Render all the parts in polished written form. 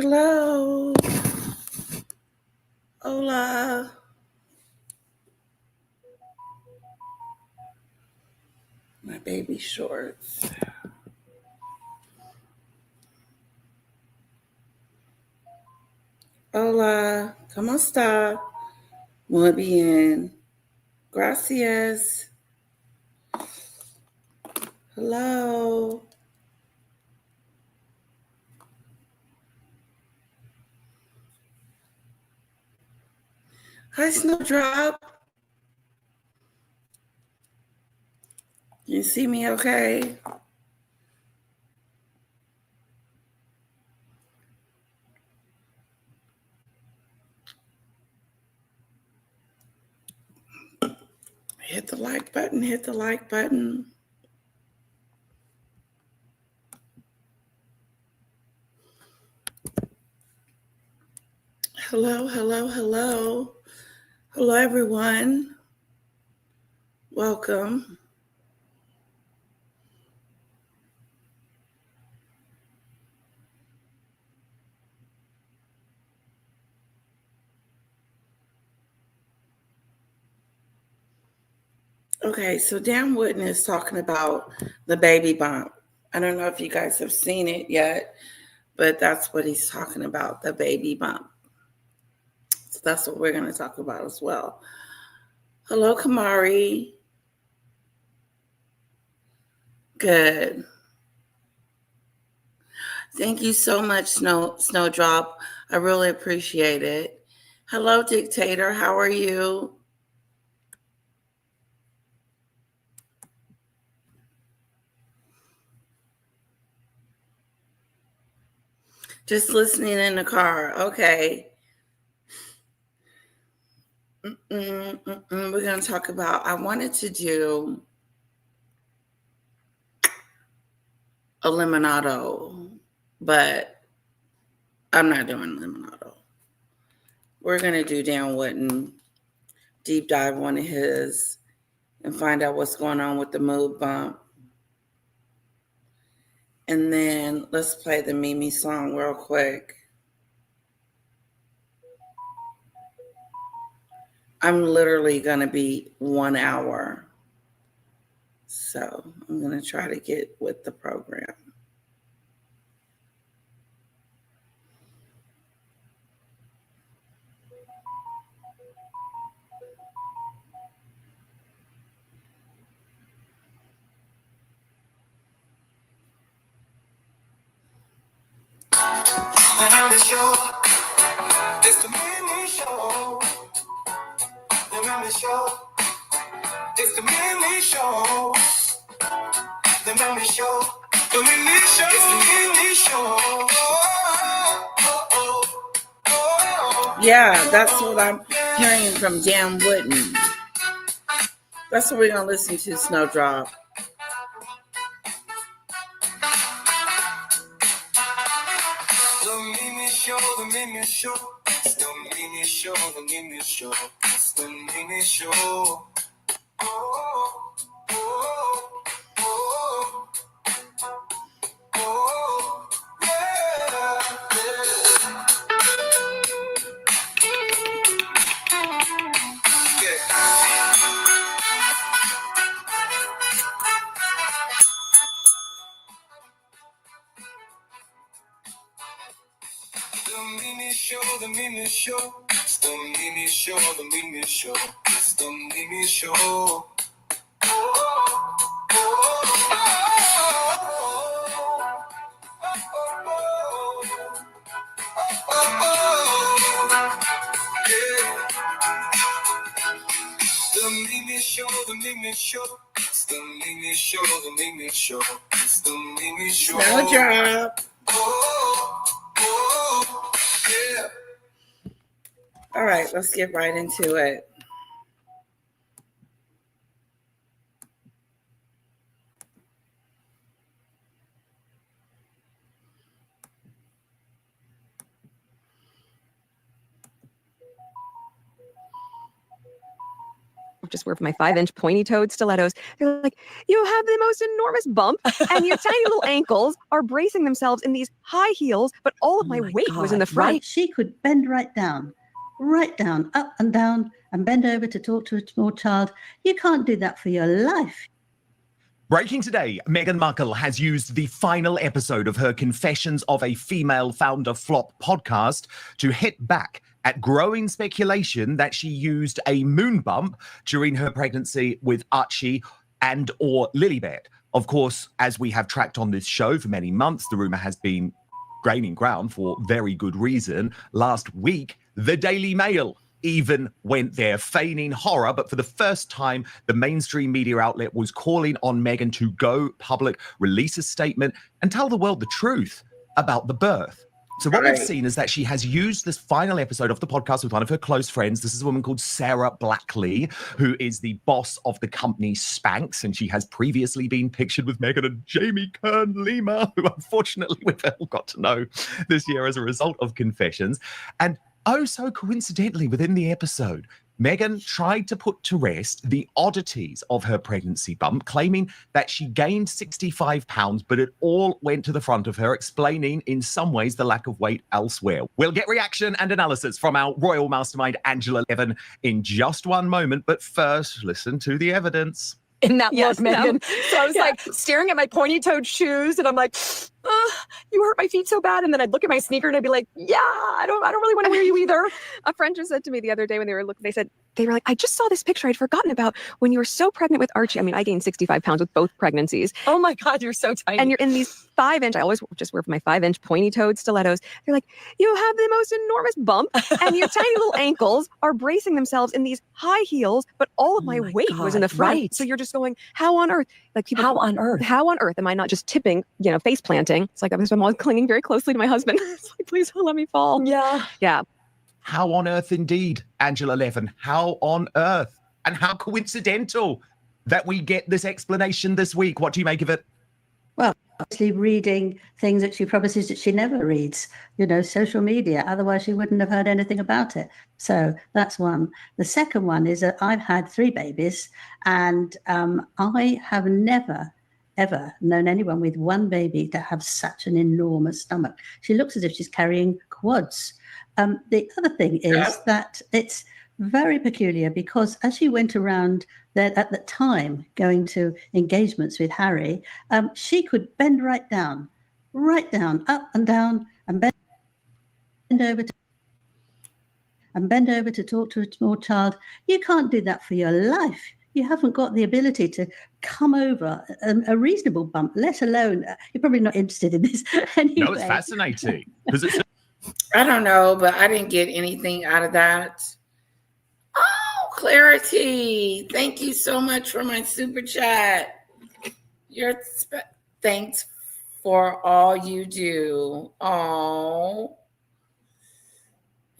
Hello. Hola. My baby shorts. Hola. ¿Cómo está? Muy bien. Gracias. Hello. Hi, Snowdrop. You see me okay? Hit the like button. Hit the like button. Hello, hello, hello. Hello, everyone. Welcome. Okay, so Dan Wooden is talking about the baby bump. I don't know if you guys have seen it yet, but that's what he's talking about, the baby bump. So that's what we're going to talk about as well. Hello, Kamari. Good. Thank you so much, Snowdrop. I really appreciate it. Hello, Dictator. How are you? Just listening in the car. Okay. We're going to talk about, I wanted to do a limonado, but I'm not doing limonado. We're going to do Dan Wooden, deep dive one of his, and find out what's going on with the mood bump. And then let's play the Mimi song real quick. I'm literally going to be 1 hour. So I'm going to try to get with the program. And the show, it's the Mimi show. The Mimi show, it's the Mimi show. The Mimi show, the Mimi show, it's the Mimi show. Yeah, that's what I'm hearing from Dan Wooden. That's what we're gonna listen to, Snowdrop. The Mimi show, the Mimi show. It's the Mimi show, the Mimi show. It's the Mimi show. Oh, oh, oh, oh, oh, yeah, The Mimi show, the Mimi show. It's the Mimi show, the Mimi show. It's the Mimi show. The Mimi show, the Mimi show. It's the Mimi show, the Mimi show. It's the Mimi show. Snowdrop. Yeah. All right, let's get right into it. just wear my 5-inch pointy-toed stilettos. They're like, you have the most enormous bump, and your tiny little ankles are bracing themselves in these high heels, but all of my weight was in the front. Right. She could bend right down, up and down, and bend over to talk to a small child. You can't do that for your life. Breaking today, Meghan Markle has used the final episode of her Confessions of a Female Founder Flop podcast to hit back at growing speculation that she used a moon bump during her pregnancy with Archie and or Lilibet. Of course, as we have tracked on this show for many months, the rumor has been gaining ground for very good reason. Last week, the Daily Mail even went there, feigning horror, but for the first time, the mainstream media outlet was calling on Meghan to go public, release a statement, and tell the world the truth about the birth. So what we've seen is that she has used this final episode of the podcast with one of her close friends. This is a woman called Sarah Blackley, who is the boss of the company Spanx, and she has previously been pictured with Meghan and Jamie Kern-Lima, who unfortunately we've all got to know this year as a result of Confessions. And oh, so coincidentally, within the episode, Meghan tried to put to rest the oddities of her pregnancy bump, claiming that she gained 65 pounds, but it all went to the front of her, explaining in some ways the lack of weight elsewhere. We'll get reaction and analysis from our royal mastermind, Angela Levin, in just one moment. But first, listen to the evidence. In that look, Meghan. No. So I was like staring at my pointy-toed shoes, and I'm like, you hurt my feet so bad. And then I'd look at my sneaker and I'd be like, yeah, I don't really want to wear you either. A friend just said to me the other day when they were looking, they were like, I just saw this picture I'd forgotten about when you were so pregnant with Archie. I mean, I gained 65 pounds with both pregnancies. Oh my God, you're so tiny. And you're in these 5-inch, I always just wear my 5-inch pointy-toed stilettos. They're like, you have the most enormous bump, and your tiny little ankles are bracing themselves in these high heels, but all of my weight was in the front. Right. So you're just going, how on earth? Like people, How on earth am I not just tipping, face planting? It's like I'm always clinging very closely to my husband. It's like, please don't let me fall. Yeah. How on earth indeed, Angela Levin? How on earth? And how coincidental that we get this explanation this week. What do you make of it? Well, obviously reading things that she promises that she never reads, social media. Otherwise, she wouldn't have heard anything about it. So that's one. The second one is that I've had 3 babies, and I have never, ever known anyone with one baby to have such an enormous stomach. She looks as if she's carrying quads. The other thing is that it's very peculiar because as she went around there at the time going to engagements with Harry, she could bend right down, up and down, and bend over to talk to a small child. You can't do that for your life. You haven't got the ability to come over a reasonable bump, let alone, you're probably not interested in this anyway. No, it's fascinating. I don't know, but I didn't get anything out of that. Oh, Clarity. Thank you so much for my super chat. Thanks for all you do. Oh,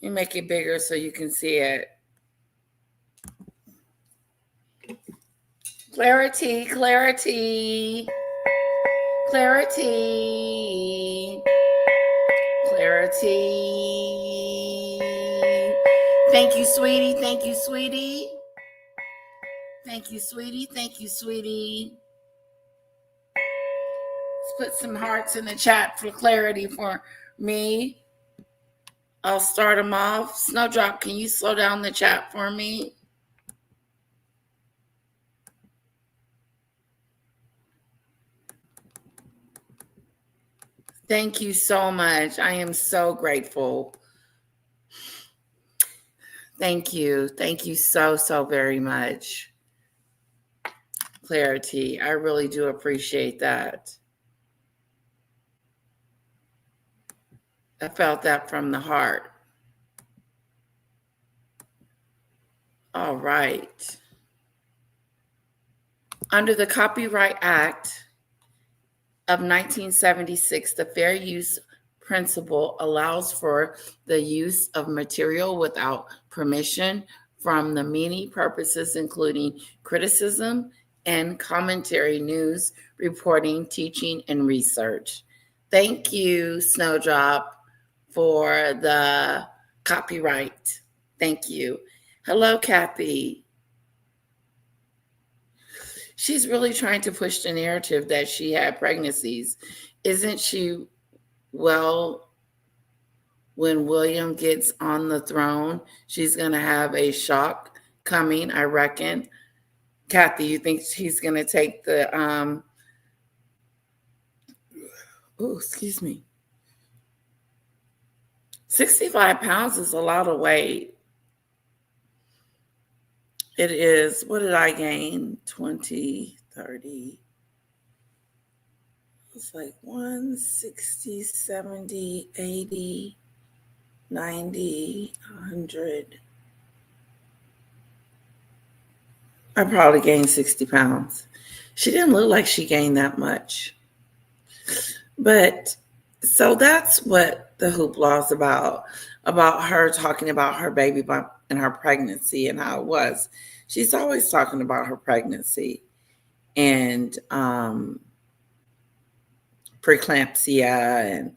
you make it bigger so you can see it. Clarity. Thank you, sweetie. Let's put some hearts in the chat for Clarity for me. I'll start them off. Snowdrop, can you slow down the chat for me? Thank you so much. I am so grateful. Thank you. Thank you so very much. Clarity. I really do appreciate that. I felt that from the heart. All right. Under the Copyright Act of 1976, the fair use principle allows for the use of material without permission from the many purposes, including criticism and commentary, news, reporting, teaching, and research. Thank you, Snowdrop, for the copyright. Thank you. Hello, Kathy. she's really trying to push the narrative that she had pregnancies. Isn't she? Well, when William gets on the throne, she's going to have a shock coming, I reckon. Kathy, you think he's going to take the, excuse me. 65 pounds is a lot of weight. It is. What did I gain? 20, 30. It's like 160, 70, 80, 90, 100. I probably gained 60 pounds. She didn't look like she gained that much. But so that's what the hoopla is about her talking about her baby bump and her pregnancy and how it was. She's always talking about her pregnancy and preeclampsia and,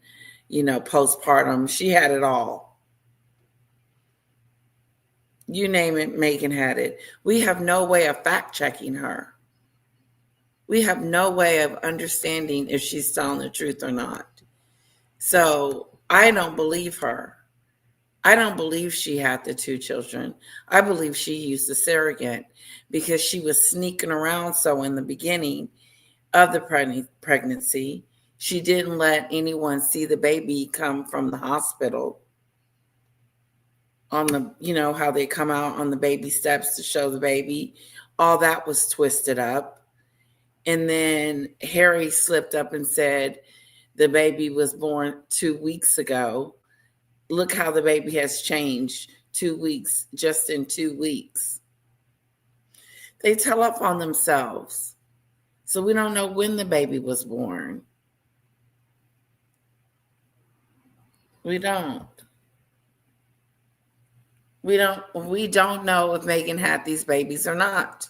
postpartum. She had it all. You name it, Meghan had it. We have no way of fact checking her. We have no way of understanding if she's telling the truth or not. So I don't believe her. I don't believe she had the 2 children. I believe she used a surrogate because she was sneaking around. So in the beginning of the pregnancy, she didn't let anyone see the baby come from the hospital on the, how they come out on the baby steps to show the baby. All that was twisted up. And then Harry slipped up and said the baby was born 2 weeks ago. Look how the baby has changed 2 weeks, just in 2 weeks. They tell up on themselves. So we don't know when the baby was born. We don't. We don't know if Meghan had these babies or not.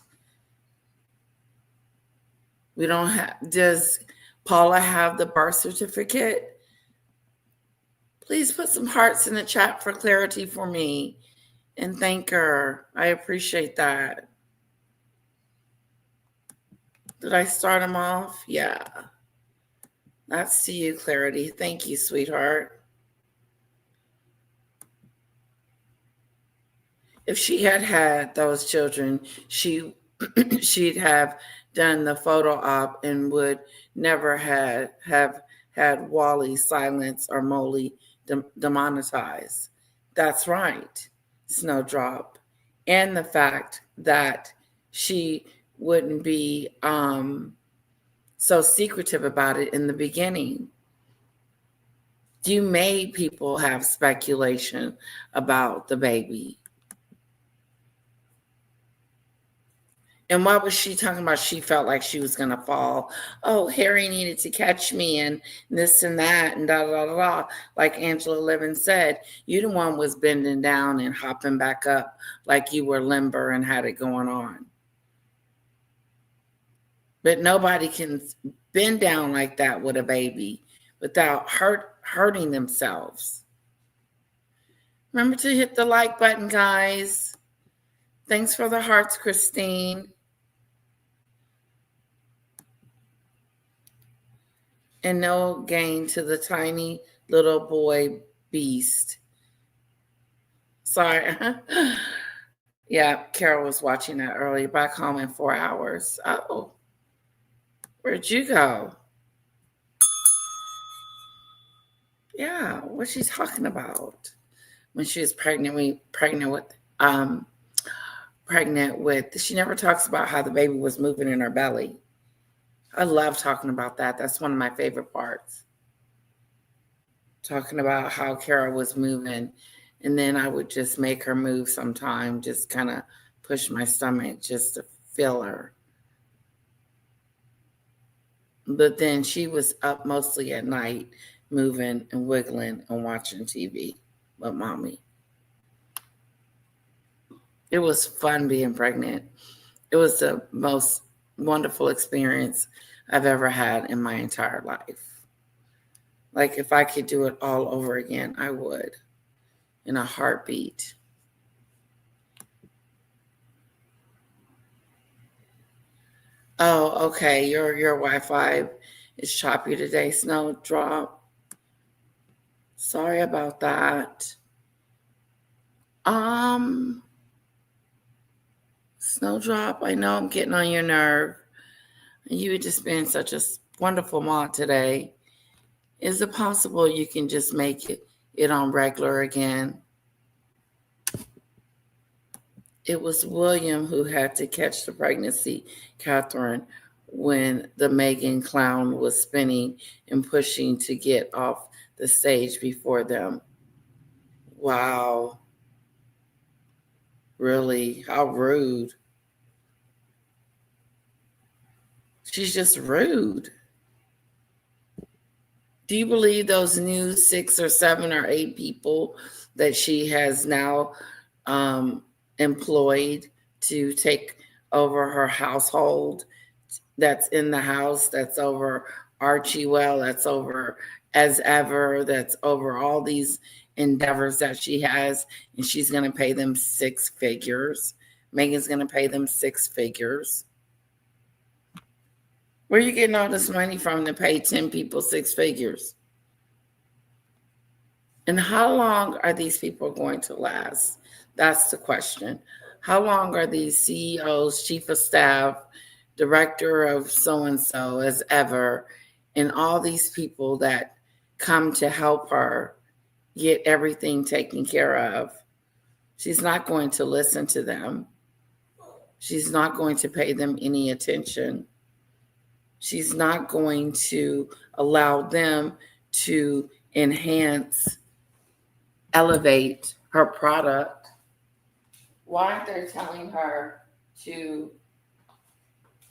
We don't have, does Paula have the birth certificate? Please put some hearts in the chat for clarity for me and thank her. I appreciate that. Did I start them off? Yeah. That's to you, Clarity. Thank you, sweetheart. If she had had those children, she'd have done the photo op and would never have had Wally silenced or Molly demonetized. That's right, Snowdrop. And the fact that she wouldn't be so secretive about it in the beginning. You made people have speculation about the baby. And what was she talking about? She felt like she was going to fall. Oh, Harry needed to catch me and this and that and da, da, da, da. Like Angela Levin said, you the one was bending down and hopping back up like you were limber and had it going on. But nobody can bend down like that with a baby without hurting themselves. Remember to hit the like button, guys. Thanks for the hearts, Christine. And no gain to the tiny little boy beast. Sorry. Yeah, Carol was watching that earlier. Back home in 4 hours. Oh, where'd you go? Yeah, what's she talking about? When she was pregnant with, she never talks about how the baby was moving in her belly. I love talking about that. That's one of my favorite parts. Talking about how Carol was moving. And then I would just make her move sometime, just kind of push my stomach just to feel her. But then she was up mostly at night, moving and wiggling and watching TV with mommy. It was fun being pregnant. It was the most wonderful experience I've ever had in my entire life. Like if I could do it all over again, I would, in a heartbeat. Oh, okay. Your Wi-Fi is choppy today, Snowdrop. Sorry about that. Snowdrop, I know I'm getting on your nerve. You just been such a wonderful mod today. Is it possible you can just make it on regular again? It was William who had to catch the pregnancy, Catherine, when the Meghan clown was spinning and pushing to get off the stage before them. Wow. Really? How rude. She's just rude. Do you believe those new 6 or 7 or 8 people that she has now employed to take over her household? That's in the house, that's over Archie Well, that's over As Ever, that's over all these endeavors that she has, and she's going to pay them 6 figures. Meghan's going to pay them 6 figures. Where are you getting all this money from to pay 10 people 6 figures? And how long are these people going to last? That's the question. How long are these CEOs, chief of staff, director of so-and-so, As Ever, and all these people that come to help her get everything taken care of? She's not going to listen to them. She's not going to pay them any attention. She's not going to allow them to enhance, elevate her product. Why aren't they telling her to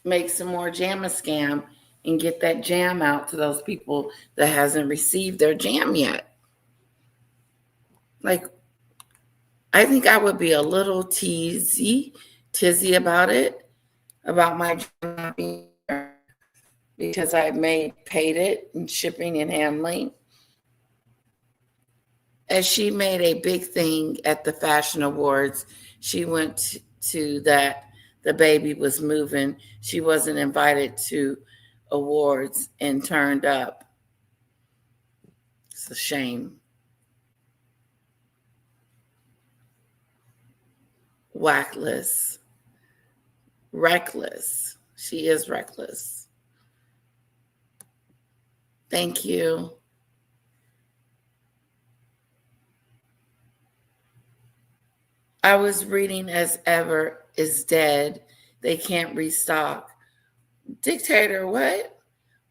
make some more jam a scam and get that jam out to those people that hasn't received their jam yet? Like, I think I would be a little tizzy about it, about my jam not being there, because I paid it in shipping and handling. As she made a big thing at the fashion awards, she went to that the baby was moving. She wasn't invited to awards and turned up. It's a shame. Wackless. Reckless. She is reckless. Thank you. I was reading As Ever is dead. They can't restock. Dictator, what?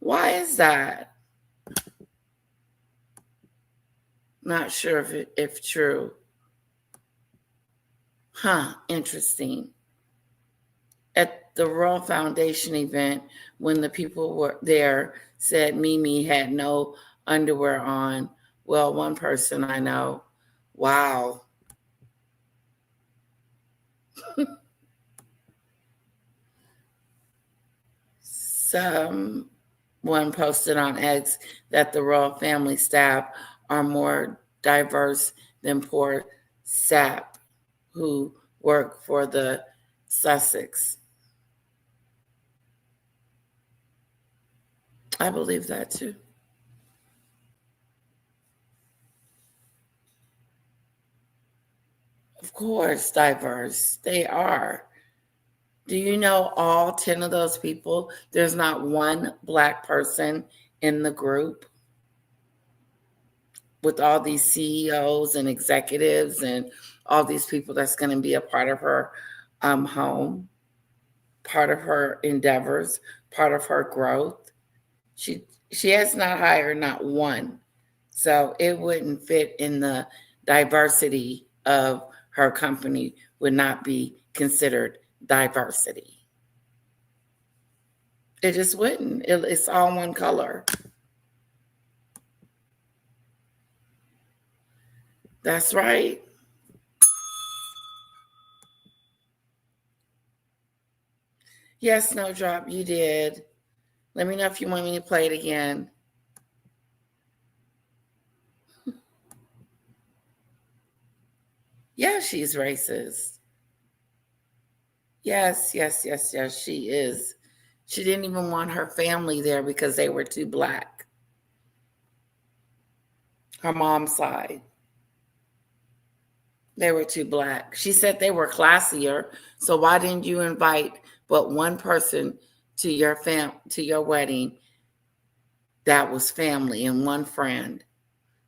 Why is that? Not sure if true. Interesting. At the Royal Foundation event, when the people were there said Mimi had no underwear on, well, one person I know, wow. Someone posted on X that the royal family staff are more diverse than poor sap who work for the Sussex. I believe that too. Of course, diverse. They are. Do you know all 10 of those people? There's not one Black person in the group with all these CEOs and executives and all these people that's going to be a part of her home, part of her endeavors, part of her growth. She has not hired not one. So it wouldn't fit in the diversity of her company, would not be considered diversity. It just wouldn't. It's all one color. That's right. Yes, Snowdrop, you did. Let me know if you want me to play it again. Yeah, she's racist. Yes, she is. She didn't even want her family there because they were too black. Her mom's side. They were too black. She said they were classier. So why didn't you invite but one person to your wedding that was family and one friend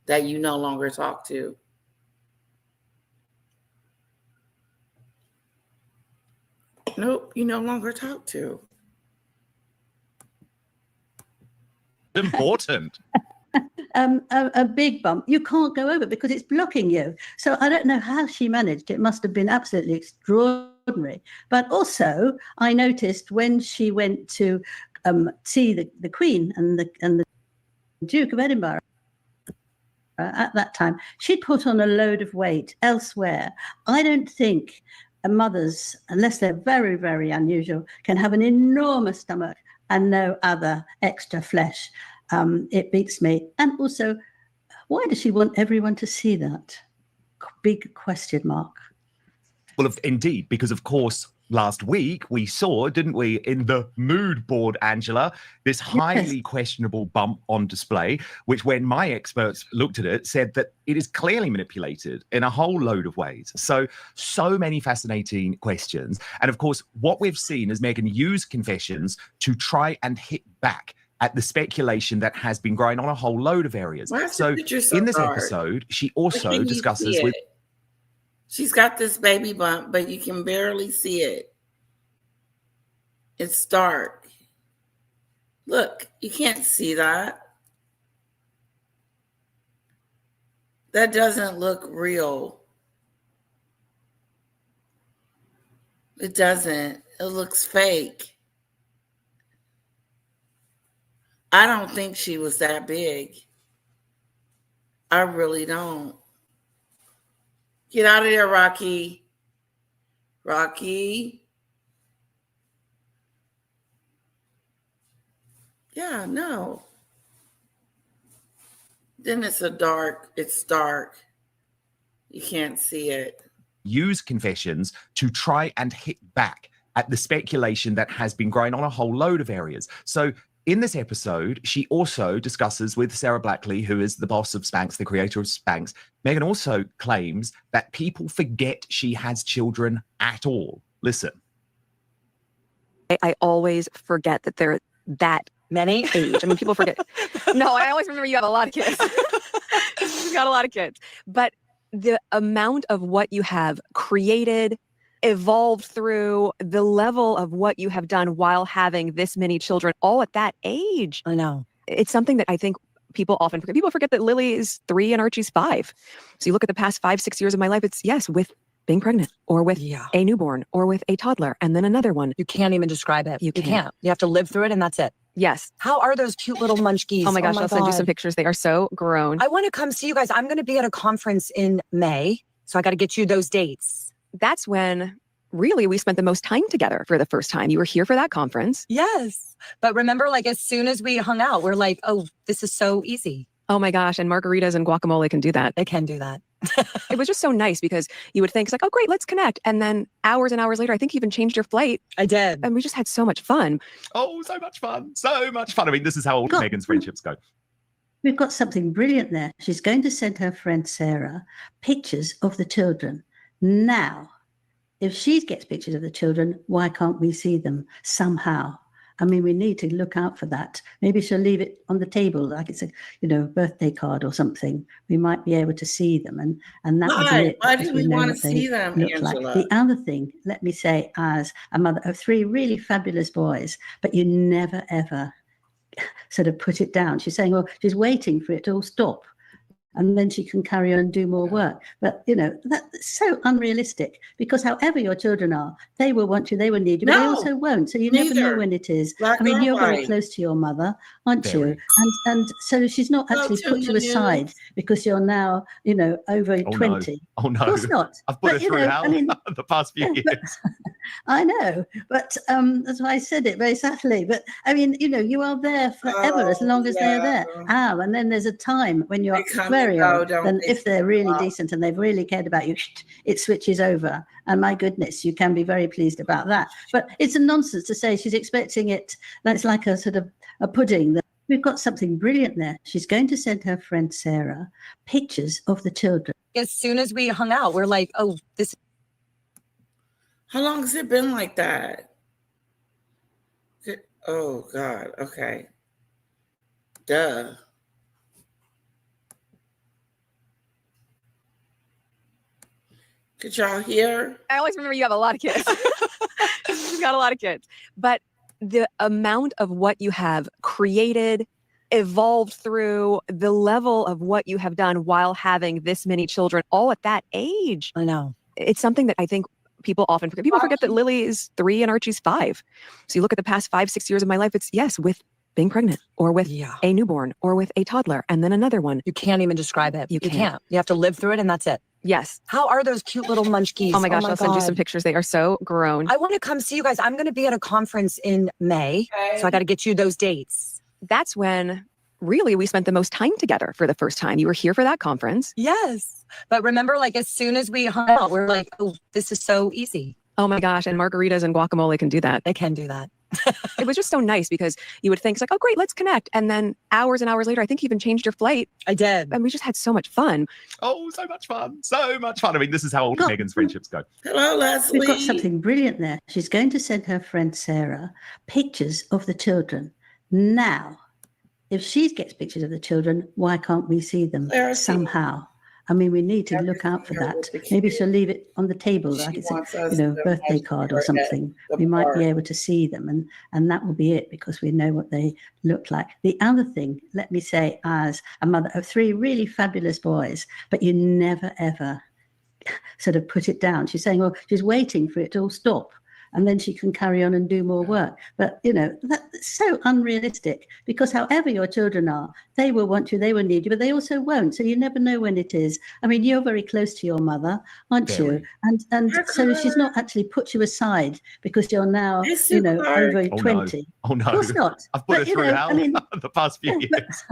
that you no longer talk to? Nope, you no longer talk to. Important. A big bump, you can't go over because it's blocking you. So I don't know how she managed. It must have been absolutely extraordinary. But also, I noticed when she went to see the Queen and the Duke of Edinburgh at that time, she'd put on a load of weight elsewhere. I don't think mothers, unless they're very, very unusual, can have an enormous stomach and no other extra flesh. It beats me. And also, why does she want everyone to see that? Big question mark. Well, indeed, because of course, last week we saw, didn't we, in the mood board, Angela, this highly questionable bump on display, which when my experts looked at it, said that it is clearly manipulated in a whole load of ways. So many fascinating questions. And of course, what we've seen is Meghan use confessions to try and hit back at the speculation that has been growing on a whole load of areas. So in this episode, she also discusses with... She's got this baby bump, but you can barely see it. It's dark. Look, you can't see that. That doesn't look real. It doesn't. It looks fake. I don't think she was that big. I really don't. Get out of there, Rocky. Rocky. Yeah, no. Then it's dark. You can't see it. Use confessions to try and hit back at the speculation that has been growing on a whole load of areas. So in this episode, she also discusses with Sarah Blackley, who is the boss of Spanx, the creator of Spanx. Meghan also claims that people forget she has children at all. Listen. I always forget that they're that many age. I mean, people forget. No, I always remember you have a lot of kids. You've got a lot of kids. But the amount of what you have created, evolved through, the level of what you have done while having this many children, all at that age. I know. It's something that I think people often forget. People forget that Lily is 3 and Archie's 5. So you look at the past 5-6 years of my life, it's yes, with being pregnant or with a newborn or with a toddler and then another one. You can't even describe it. You can't. You have to live through it and that's it. Yes. How are those cute little munchkies? Oh my gosh, I'll send you some pictures. They are so grown. I want to come see you guys. I'm going to be at a conference in May. So I got to get you those dates. That's when really we spent the most time together for the first time. You were here for that conference. Yes. But remember, like as soon as we hung out, we're like, oh, this is so easy. Oh my gosh. And margaritas and guacamole can do that. They can do that. It was just so nice because you would think it's like, oh, great, let's connect. And then hours and hours later, I think you even changed your flight. I did. And we just had so much fun. Oh, so much fun. So much fun. I mean, this is how all Meghan's friendships go. We've got something brilliant there. She's going to send her friend Sarah pictures of the children. Now, if she gets pictures of the children, why can't we see them somehow? I mean, we need to look out for that. Maybe she'll leave it on the table like it's a, birthday card or something. We might be able to see them, and that would be it. Why do we want to see them, Angela? Like. The other thing, let me say, as a mother of 3 really fabulous boys, but you never ever sort of put it down. She's saying, well, she's waiting for it to all stop, and then she can carry on and do more work. But, that's so unrealistic because however your children are, they will want you, they will need you, but they also won't. So you never know when it is. I mean, you're very close to your mother, aren't you? And so she's not actually put you aside because you're now, over 20. Oh, no. Of course not. I've put her through hell the past few years. I know, but that's why I said it very subtly. But I mean, you are there forever as long as they're there. And then there's a time when you're very old. Then if they're really decent and they've really cared about you, it switches over. And my goodness, you can be very pleased about that. But it's a nonsense to say she's expecting it. That's like a sort of a pudding. We've got something brilliant there. She's going to send her friend Sarah pictures of the children. As soon as we hung out, we're like, oh, this. How long has it been like that? Oh, God. Okay. Duh. Could y'all hear? I always remember you have a lot of kids. You've got a lot of kids. But the amount of what you have created, evolved through, the level of what you have done while having this many children, all at that age. I know. It's something that I think people often forget. People forget that Lily is 3 and Archie's 5. So you look at the past 5-6 years of my life, it's yes, with being pregnant or with a newborn or with a toddler and then another one. You can't even describe it. You can't. You have to live through it and that's it. Yes. How are those cute little munchkies? Oh my gosh, I'll send you some pictures. They are so grown. I want to come see you guys. I'm going to be at a conference in May. Okay. So I got to get you those dates. That's when really we spent the most time together for the first time. You were here for that conference. Yes. But remember, like as soon as we hung out, we're like, oh, this is so easy. Oh my gosh. And margaritas and guacamole can do that. They can do that. It was just so nice because you would think it's like, oh, great, let's connect. And then hours and hours later, I think you even changed your flight. I did. And we just had so much fun. Oh, so much fun. So much fun. I mean, this is how all Meghan's friendships go. Hello, Leslie. We've got something brilliant there. She's going to send her friend Sarah pictures of the children. Now, if she gets pictures of the children, why can't we see them somehow? I mean, we need to look out for that. Maybe she'll leave it on the table, like it's a birthday card or something. We might be able to see them, and that will be it because we know what they look like. The other thing, let me say, as a mother of 3 really fabulous boys, but you never, ever sort of put it down. She's saying, well, she's waiting for it to all stop. And then she can carry on and do more work. But, that's so unrealistic because however your children are, they will want you, they will need you, but they also won't. So you never know when it is. I mean, you're very close to your mother, aren't you? And so she's not actually put you aside because you're now, over 20. Oh, no. Of course not. I've put it through hell the past few years.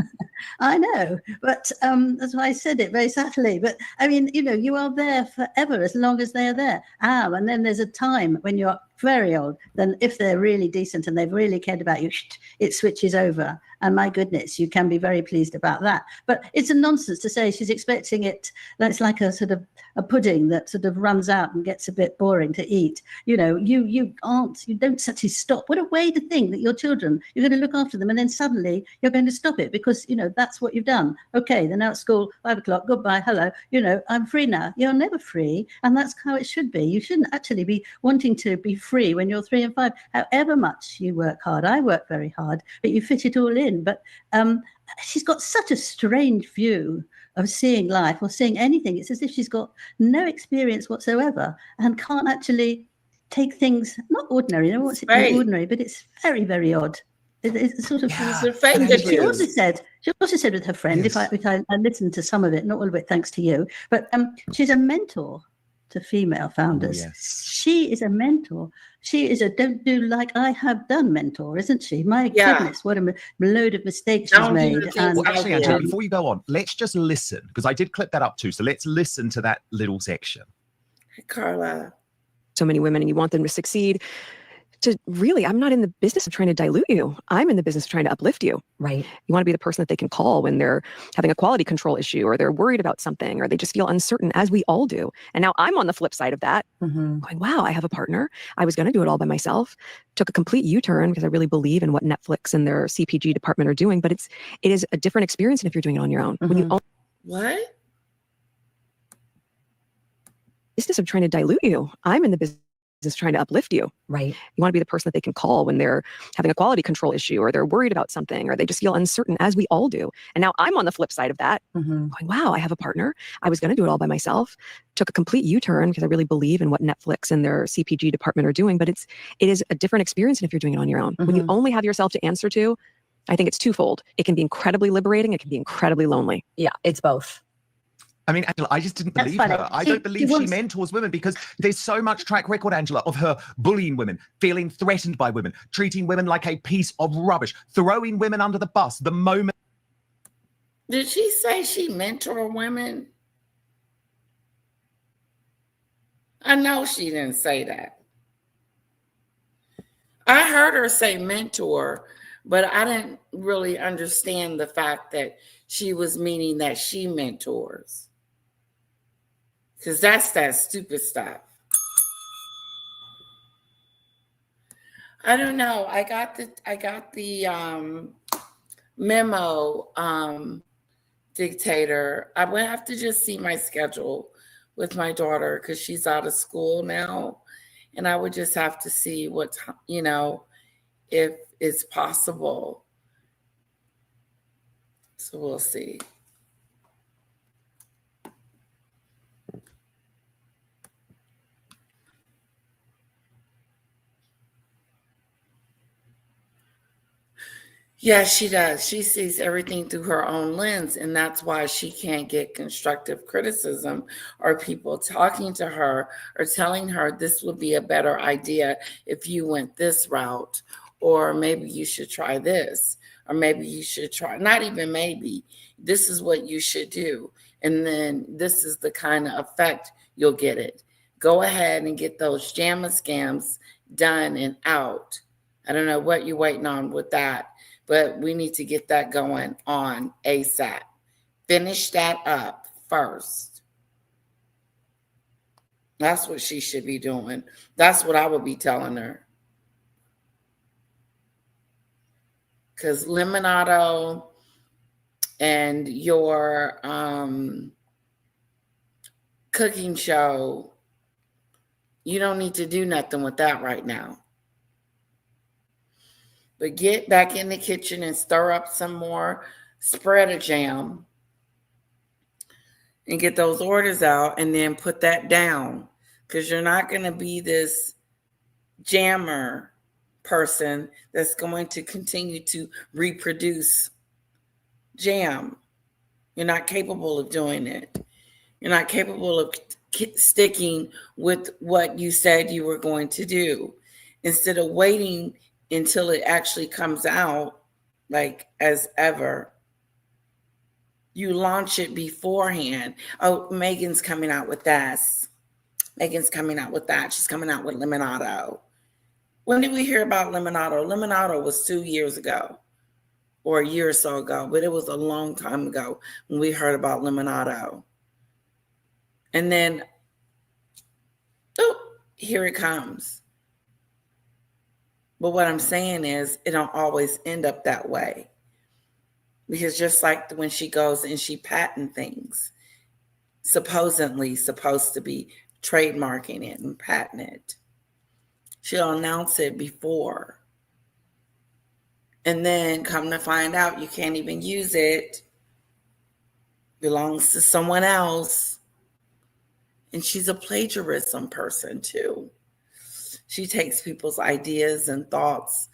I know, but that's why I said it very subtly. But I mean, you are there forever as long as they're there. And then there's a time when you're very old. Then if they're really decent and they've really cared about you, it switches over. And my goodness, you can be very pleased about that. But it's a nonsense to say she's expecting it. That's like a sort of a pudding that sort of runs out and gets a bit boring to eat. You don't actually stop. What a way to think that your children, you're going to look after them and then suddenly you're going to stop it because, that's what you've done. Okay, they're now at school, 5 o'clock, goodbye, hello, I'm free now. You're never free. And that's how it should be. You shouldn't actually be wanting to be free when you're 3 and 5, however much you work hard. I work very hard, but you fit it all in. But she's got such a strange view of seeing life or seeing anything. It's as if she's got no experience whatsoever and can't actually take things, not ordinary, what's it ordinary, but it's very, very odd. It's sort of she also said with her friend, yes. if I listened to some of it, not all of it thanks to you, but she's a mentor to female founders. Yes. She is a mentor. She is a don't do like I have done mentor, isn't she? My goodness, what a load of mistakes she's made. Well, actually, Angela, before you go on, let's just listen, because I did clip that up too. So let's listen to that little section. Hey, Carla. So many women and you want them to succeed. I'm not in the business of trying to dilute you. I'm in the business of trying to uplift you. Right. You want to be the person that they can call when they're having a quality control issue or they're worried about something or they just feel uncertain, as we all do. And now I'm on the flip side of that, going, wow, I have a partner. I was going to do it all by myself. Took a complete U-turn because I really believe in what Netflix and their CPG department are doing. But it is a different experience than if you're doing it on your own. When you What? business of trying to dilute you. I'm in the business is trying to uplift you. Right. You want to be the person that they can call when they're having a quality control issue or they're worried about something or they just feel uncertain, as we all do. And now I'm on the flip side of that, going, wow, I have a partner. I was going to do it all by myself. Took a complete U-turn because I really believe in what Netflix and their CPG department are doing. But it is a different experience than if you're doing it on your own. When you only have yourself to answer to, I think it's twofold. It can be incredibly liberating. It can be incredibly lonely. Yeah, it's both. I mean, Angela, I just didn't That's believe funny. her. I She- don't believe she she wants- mentors women because there's so much track record, Angela, of her bullying women, feeling threatened by women, treating women like a piece of rubbish, throwing women under the bus the moment. Did she say she mentor women? I know she didn't say that. I heard her say mentor, but I didn't really understand the fact that she was meaning that she mentors. Because that's that stupid stuff. I don't know. I got the memo, dictator. I would have to just see my schedule with my daughter because she's out of school now. And I would just have to see what time, if it's possible. So we'll see. Yeah, she does. She sees everything through her own lens, and that's why she can't get constructive criticism or people talking to her or telling her this would be a better idea if you went this route, or maybe you should try this, or maybe you should try, not even maybe, this is what you should do. And then this is the kind of effect you'll get it. Go ahead and get those JAMA scams done and out. I don't know what you're waiting on with that. But we need to get that going on ASAP. Finish that up first. That's what she should be doing. That's what I would be telling her. Because Lemonado and your cooking show, you don't need to do nothing with that right now. But get back in the kitchen and stir up some more spreader jam and get those orders out and then put that down, because you're not going to be this jammer person that's going to continue to reproduce jam. You're not capable of doing it. You're not capable of sticking with what you said you were going to do. Instead of waiting until it actually comes out, like as ever, you launch it beforehand. Oh, Megan's coming out with this. Megan's coming out with that. She's coming out with Lemonado. When did we hear about Lemonado? Lemonado was 2 years ago or a year or so ago, but it was a long time ago when we heard about Lemonado. And then, oh, here it comes. But what I'm saying is it don't always end up that way. Because just like when she goes and she patent things, supposedly supposed to be trademarking it and patent it, she'll announce it before. And then come to find out you can't even use it. Belongs to someone else. And she's a plagiarism person too. She takes people's ideas and thoughts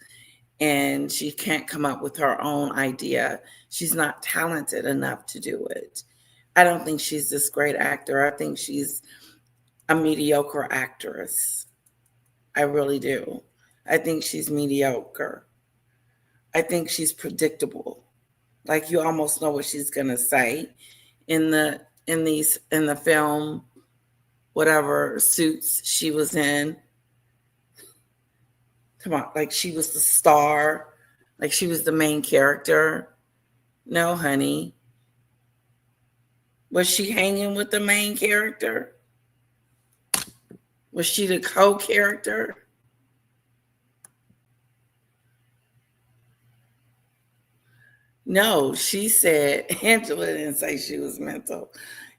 and she can't come up with her own idea. She's not talented enough to do it. I don't think she's this great actor. I think she's a mediocre actress. I really do. I think she's mediocre. I think she's predictable. Like you almost know what she's gonna say in the film, whatever suits she was in. Come on, like she was the star, like she was the main character. No, honey. Was she hanging with the main character? Was she the co-character? No, she said, Angela didn't say she was mental.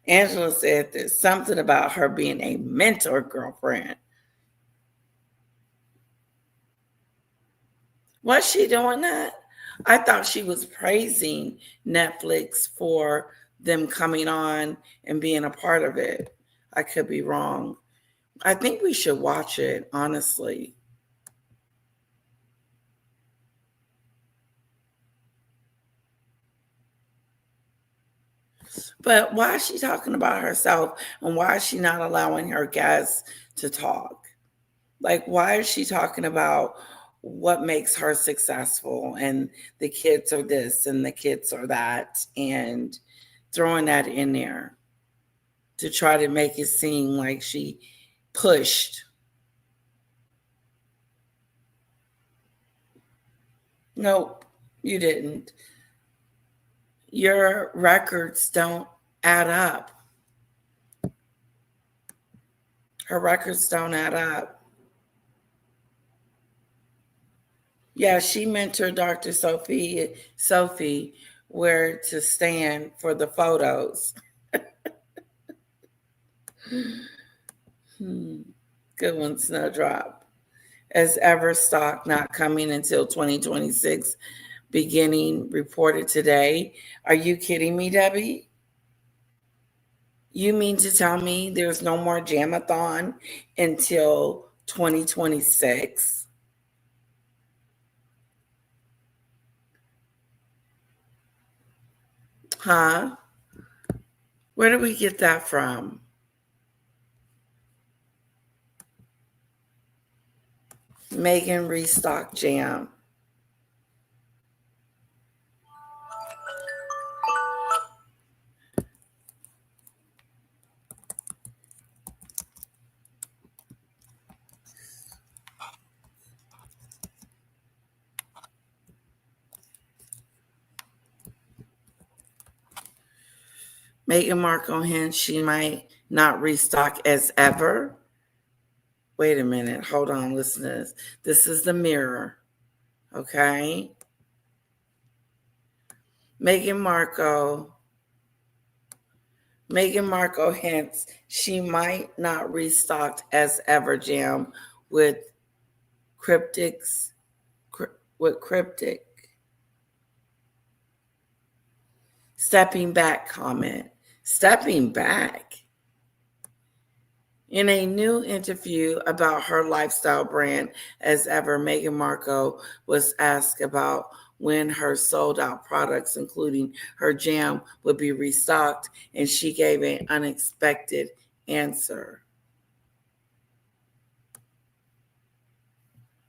Angela said there's something about her being a mentor girlfriend. Was she doing that? I thought she was praising Netflix for them coming on and being a part of it. I could be wrong. I think we should watch it, honestly. But why is she talking about herself, and why is she not allowing her guests to talk? Like, why is she talking about what makes her successful and the kids are this and the kids are that, and throwing that in there to try to make it seem like she pushed? Nope, you didn't. Your records don't add up. Her records don't add up. Yeah, she mentored Dr. Sophie where to stand for the photos. Good one, Snowdrop. As ever, stock not coming until 2026, beginning reported today. Are you kidding me, Debbie? You mean to tell me there's no more Jamathon until 2026? Huh? Where did we get that from? Meghan restock jam. Meghan Markle hints she might not restock as ever. Wait a minute. Hold on. Listen to this. This is the Mirror. Okay. Meghan Markle hints she might not restock as ever jam with cryptic stepping back comment. Stepping back. In a new interview about her lifestyle brand as ever, Meghan Markle was asked about when her sold out products, including her jam, would be restocked, and she gave an unexpected answer.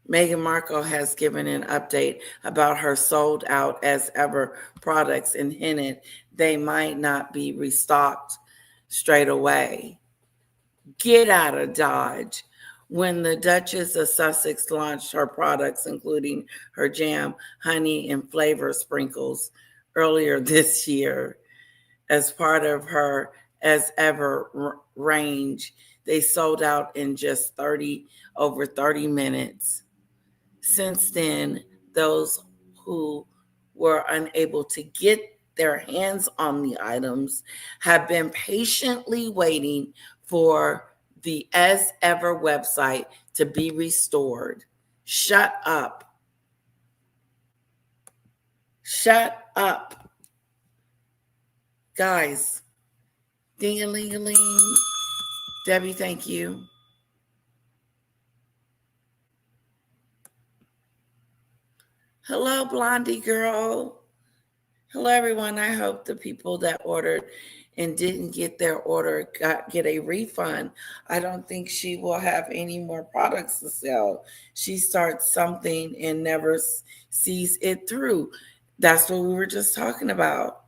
Meghan Markle has given an update about her sold out as ever products and hinted they might not be restocked straight away. Get out of Dodge. When the Duchess of Sussex launched her products, including her jam, honey, and flavor sprinkles earlier this year, as part of her as ever range, they sold out in just over 30 minutes. Since then, those who were unable to get their hands on the items have been patiently waiting for the As Ever website to be restored. Shut up. Shut up. Guys, ding-a-ling-a-ling. Debbie, thank you. Hello, Blondie girl. Hello, everyone. I hope the people that ordered and didn't get their order get a refund. I don't think she will have any more products to sell. She starts something and never sees it through. That's what we were just talking about.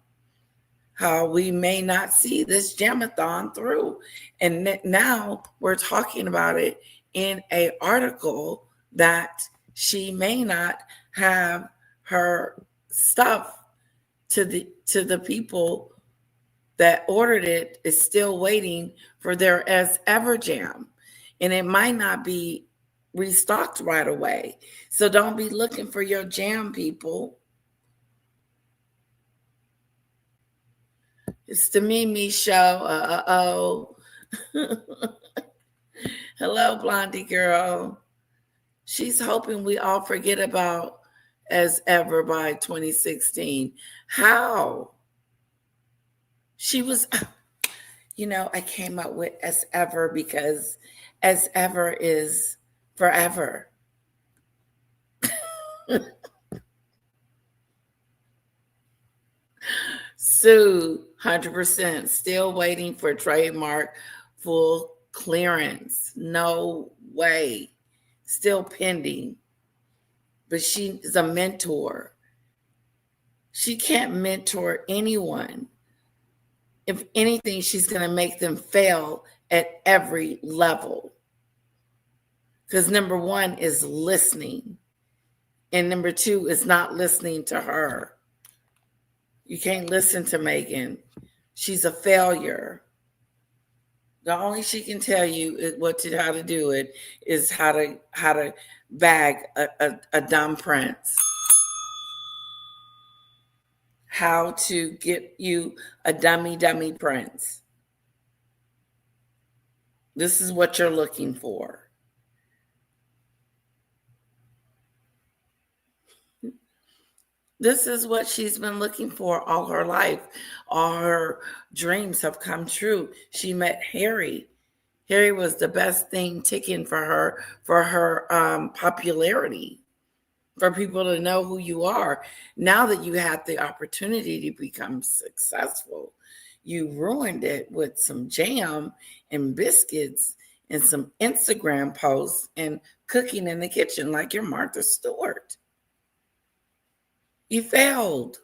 How we may not see this Jamathon through. And now we're talking about it in an article that she may not have her stuff to the people that ordered it is still waiting for their As Ever jam. And it might not be restocked right away. So don't be looking for your jam, people. It's the Mimi show. Hello, Blondie girl. She's hoping we all forget about As Ever by 2016. How? She was, I came up with As Ever because As Ever is forever. Sue, 100% still waiting for trademark full clearance. No way. Still pending. But she is a mentor. She can't mentor anyone. If anything, she's going to make them fail at every level. Because number one is listening. And number two is not listening to her. You can't listen to Meghan. She's a failure. The only she can tell you how to do it is how to bag a dumb prince. How to get you a dummy prince. This is what you're looking for. This is what she's been looking for all her life. All her dreams have come true. She met Harry. Harry was the best thing ticking for her popularity, for people to know who you are. Now that you had the opportunity to become successful, you ruined it with some jam and biscuits and some Instagram posts and cooking in the kitchen like you're Martha Stewart. You failed.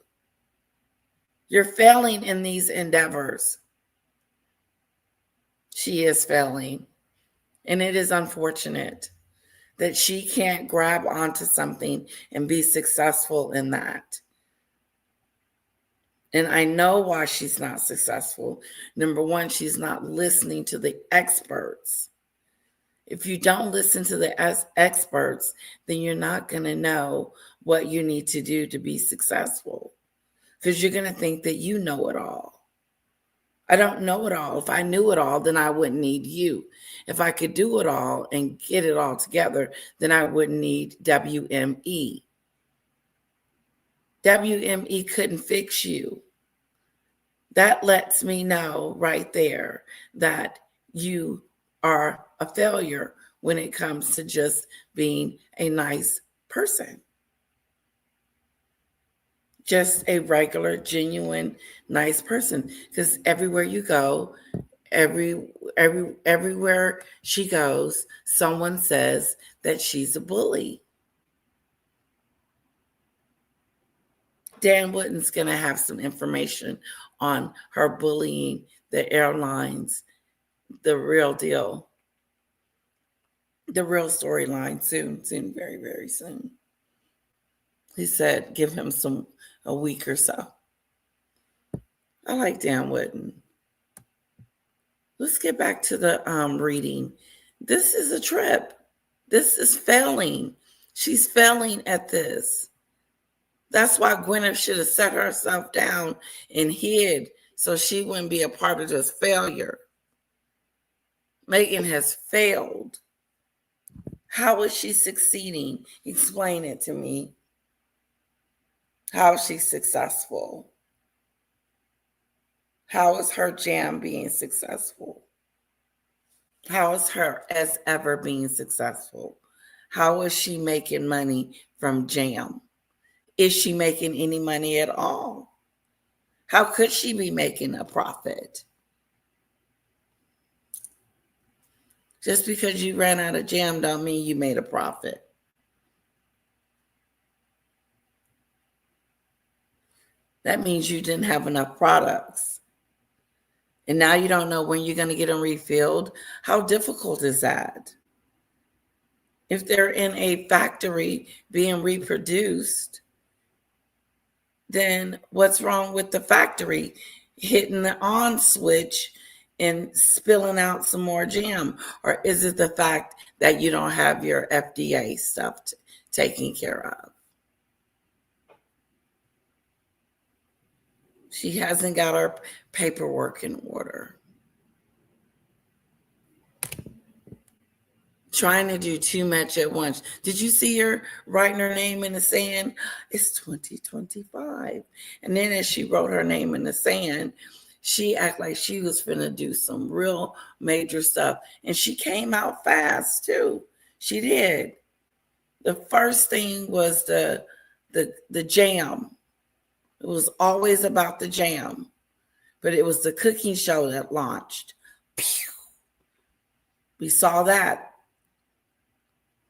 You're failing in these endeavors. She is failing. And it is unfortunate that she can't grab onto something and be successful in that. And I know why she's not successful. Number one, she's not listening to the experts. If you don't listen to the experts, then you're not going to know what you need to do to be successful, because you're going to think that you know it all. I don't know it all. If I knew it all, then I wouldn't need you. If I could do it all and get it all together, then I wouldn't need WME. WME couldn't fix you. That lets me know right there that you are a failure when it comes to just being a nice person. Just a regular, genuine, nice person. Because everywhere you go, everywhere she goes, someone says that she's a bully. Dan Wootton's going to have some information on her bullying the airlines, the real deal, the real storyline soon, very, very soon. He said, give him a week or so. I like Dan Wootton. Let's get back to the reading. This is a trip. This is failing. She's failing at this. That's why Gwyneth should have set herself down and hid so she wouldn't be a part of this failure. Meghan has failed. How is she succeeding? Explain it to me. How is she successful? How is her jam being successful? How is her as ever being successful? How is she making money from jam? Is she making any money at all? How could she be making a profit? Just because you ran out of jam don't mean you made a profit. That means you didn't have enough products. And now you don't know when you're going to get them refilled. How difficult is that? If they're in a factory being reproduced, then what's wrong with the factory hitting the on switch and spilling out some more jam? Or is it the fact that you don't have your FDA stuff taken care of? She hasn't got her paperwork in order. Trying to do too much at once. Did you see her writing her name in the sand? It's 2025. And then as she wrote her name in the sand, she acted like she was finna do some real major stuff. And she came out fast too. She did. The first thing was the jam. It was always about the jam. but it was the cooking show that launched. Pew! We saw that.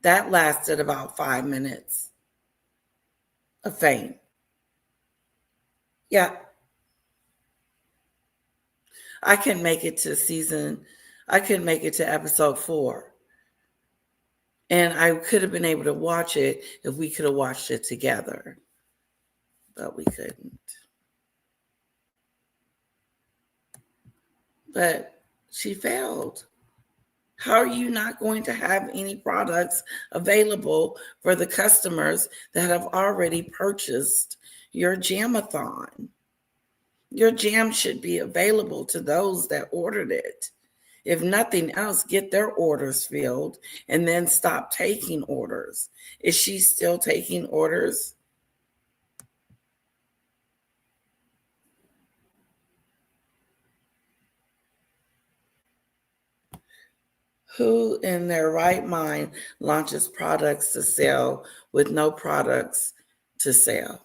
That lasted about 5 minutes of fame. Yeah. I couldn't make it to episode 4. And I could have been able to watch it if we could have watched it together. But we couldn't. But she failed. How are you not going to have any products available for the customers that have already purchased your Jamathon? Your jam should be available to those that ordered it. If nothing else, get their orders filled and then stop taking orders. Is she still taking orders? Who in their right mind launches products to sell with no products to sell?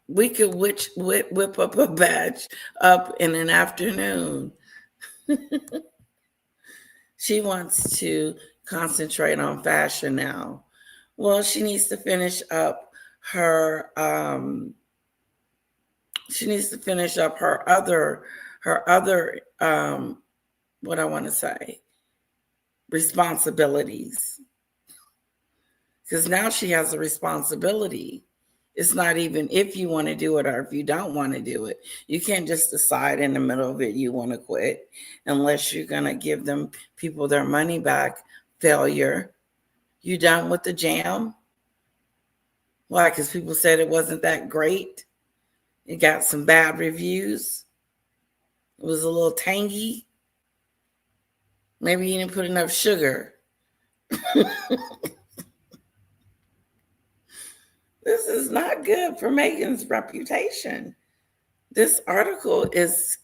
We could whip up a batch up in an afternoon. She wants to concentrate on fashion now. Well, she needs to finish up her other what I want to say, responsibilities. Because now she has a responsibility. It's not even if you want to do it or if you don't want to do it. You can't just decide in the middle of it you want to quit unless you're going to give them people their money back. Failure. You done with the jam? Why? Because people said it wasn't that great. It got some bad reviews. It was a little tangy. Maybe you didn't put enough sugar. This is not good for Meghan's reputation. This article is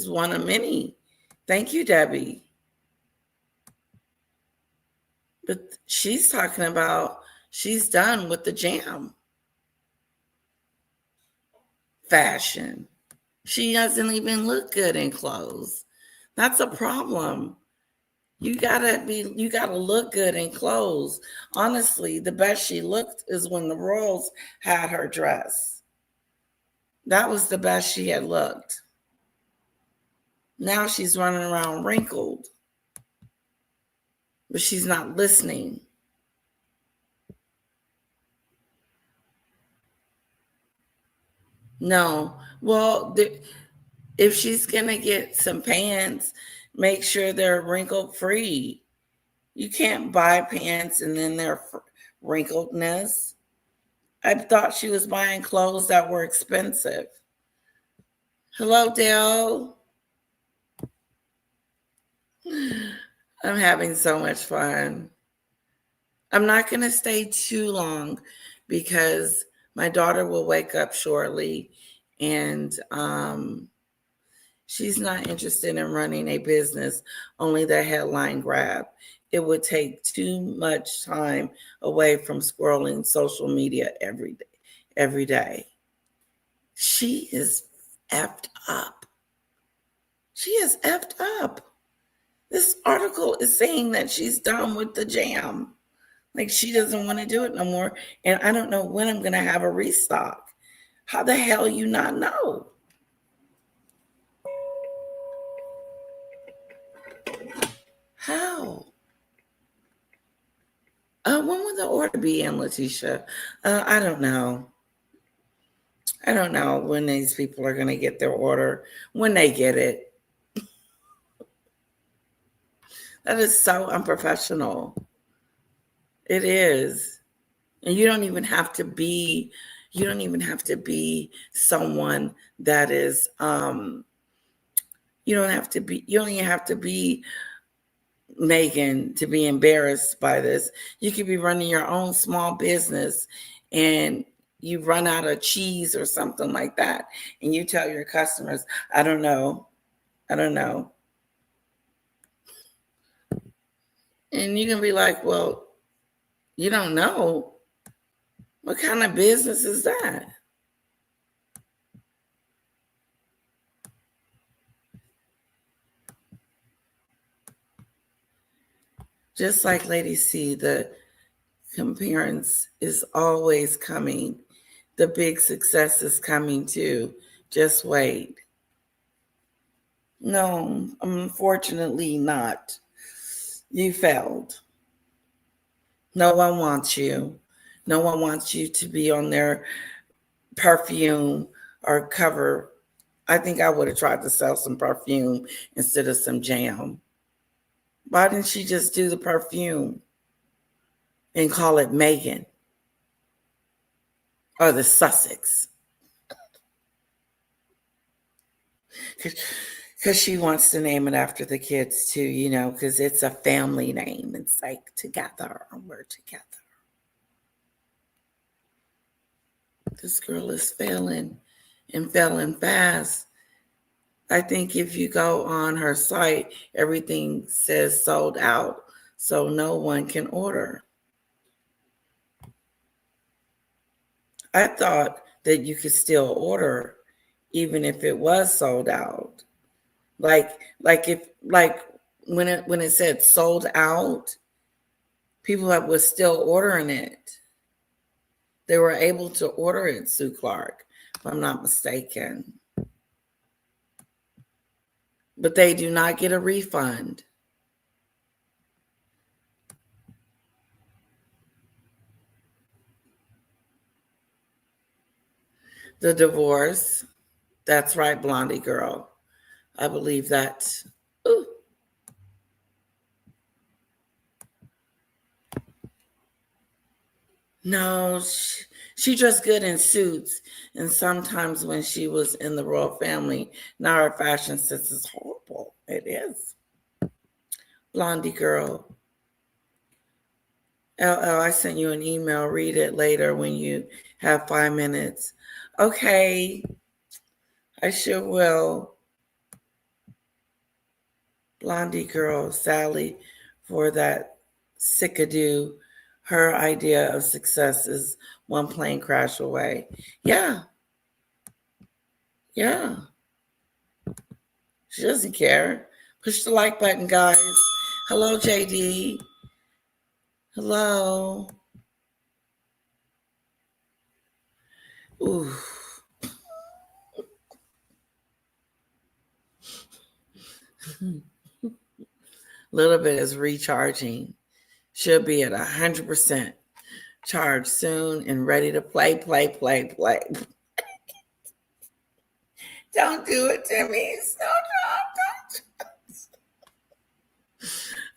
one of many. Thank you, Debbie. But she's talking about she's done with the jam. Fashion. She doesn't even look good in clothes. That's a problem. You gotta look good in clothes. Honestly, the best she looked is when the royals had her dress. That was the best she had looked. Now she's running around wrinkled, but she's not listening. No. Well, if she's gonna get some pants, make sure they're wrinkle free. You can't buy pants and then they're wrinkledness. I thought she was buying clothes that were expensive. Hello, Dale. I'm having so much fun. I'm not going to stay too long because my daughter will wake up shortly and she's not interested in running a business, only the headline grab. It would take too much time away from scrolling social media every day. She is effed up. She is effed up. This article is saying that she's done with the jam. Like she doesn't want to do it no more. And I don't know when I'm going to have a restock. How the hell you not know? How? When will the order be in, Letitia? I don't know. I don't know when these people are going to get their order, when they get it. That is so unprofessional. It is. And you don't even have to be someone that is, you don't even have to be Meghan to be embarrassed by this. You could be running your own small business and you run out of cheese or something like that. And you tell your customers, I don't know. And you can be like, well, you don't know. What kind of business is that? Just like Lady C, the comparison is always coming. The big success is coming too. Just wait. No, unfortunately not. You failed. No one wants you. No one wants you to be on their perfume or cover. I think I would have tried to sell some perfume instead of some jam. Why didn't she just do the perfume and call it Meghan or the Sussex? Because she wants to name it after the kids too, you know, because it's a family name. It's like together, we're together. This girl is failing and failing fast. I think if you go on her site, everything says sold out, so no one can order. I thought that you could still order even if it was sold out. Like when it said sold out, people that was still ordering it. They were able to order it, Sue Clark, if I'm not mistaken. But they do not get a refund. The divorce. That's right, Blondie girl. I believe that. Ooh. No, she dressed good in suits. And sometimes when she was in the royal family, now her fashion sense is horrible. It is. Blondie girl. LL, I sent you an email. Read it later when you have 5 minutes. Okay. I sure will. Blondie girl, Sally, for that sickadoo. Her idea of success is one plane crash away. Yeah. Yeah. She doesn't care. Push the like button, guys. Hello, JD. Hello. Ooh. Little bit is recharging. Should be at 100% charged soon and ready to play. Don't do it to me. Don't.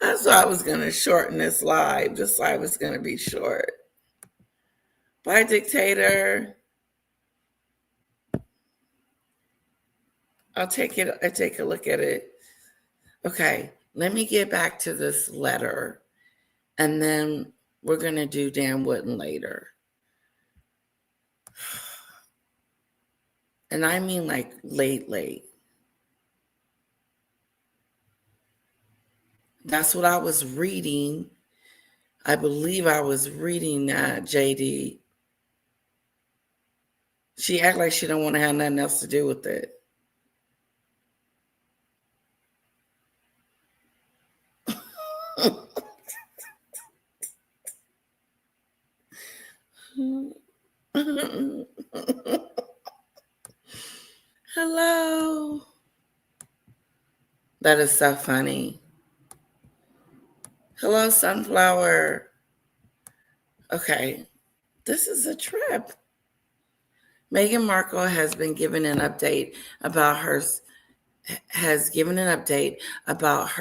That's why I was going to shorten this live. This live was going to be short. Bye, dictator. I take a look at it. Okay, let me get back to this letter, and then we're going to do Dan Wooden later. And I mean like late. That's what I was reading. I believe I was reading that, JD. She act like she don't want to have nothing else to do with it. Hello. That is so funny. Hello, sunflower. Okay, this is a trip. Meghan Markle has given an update about her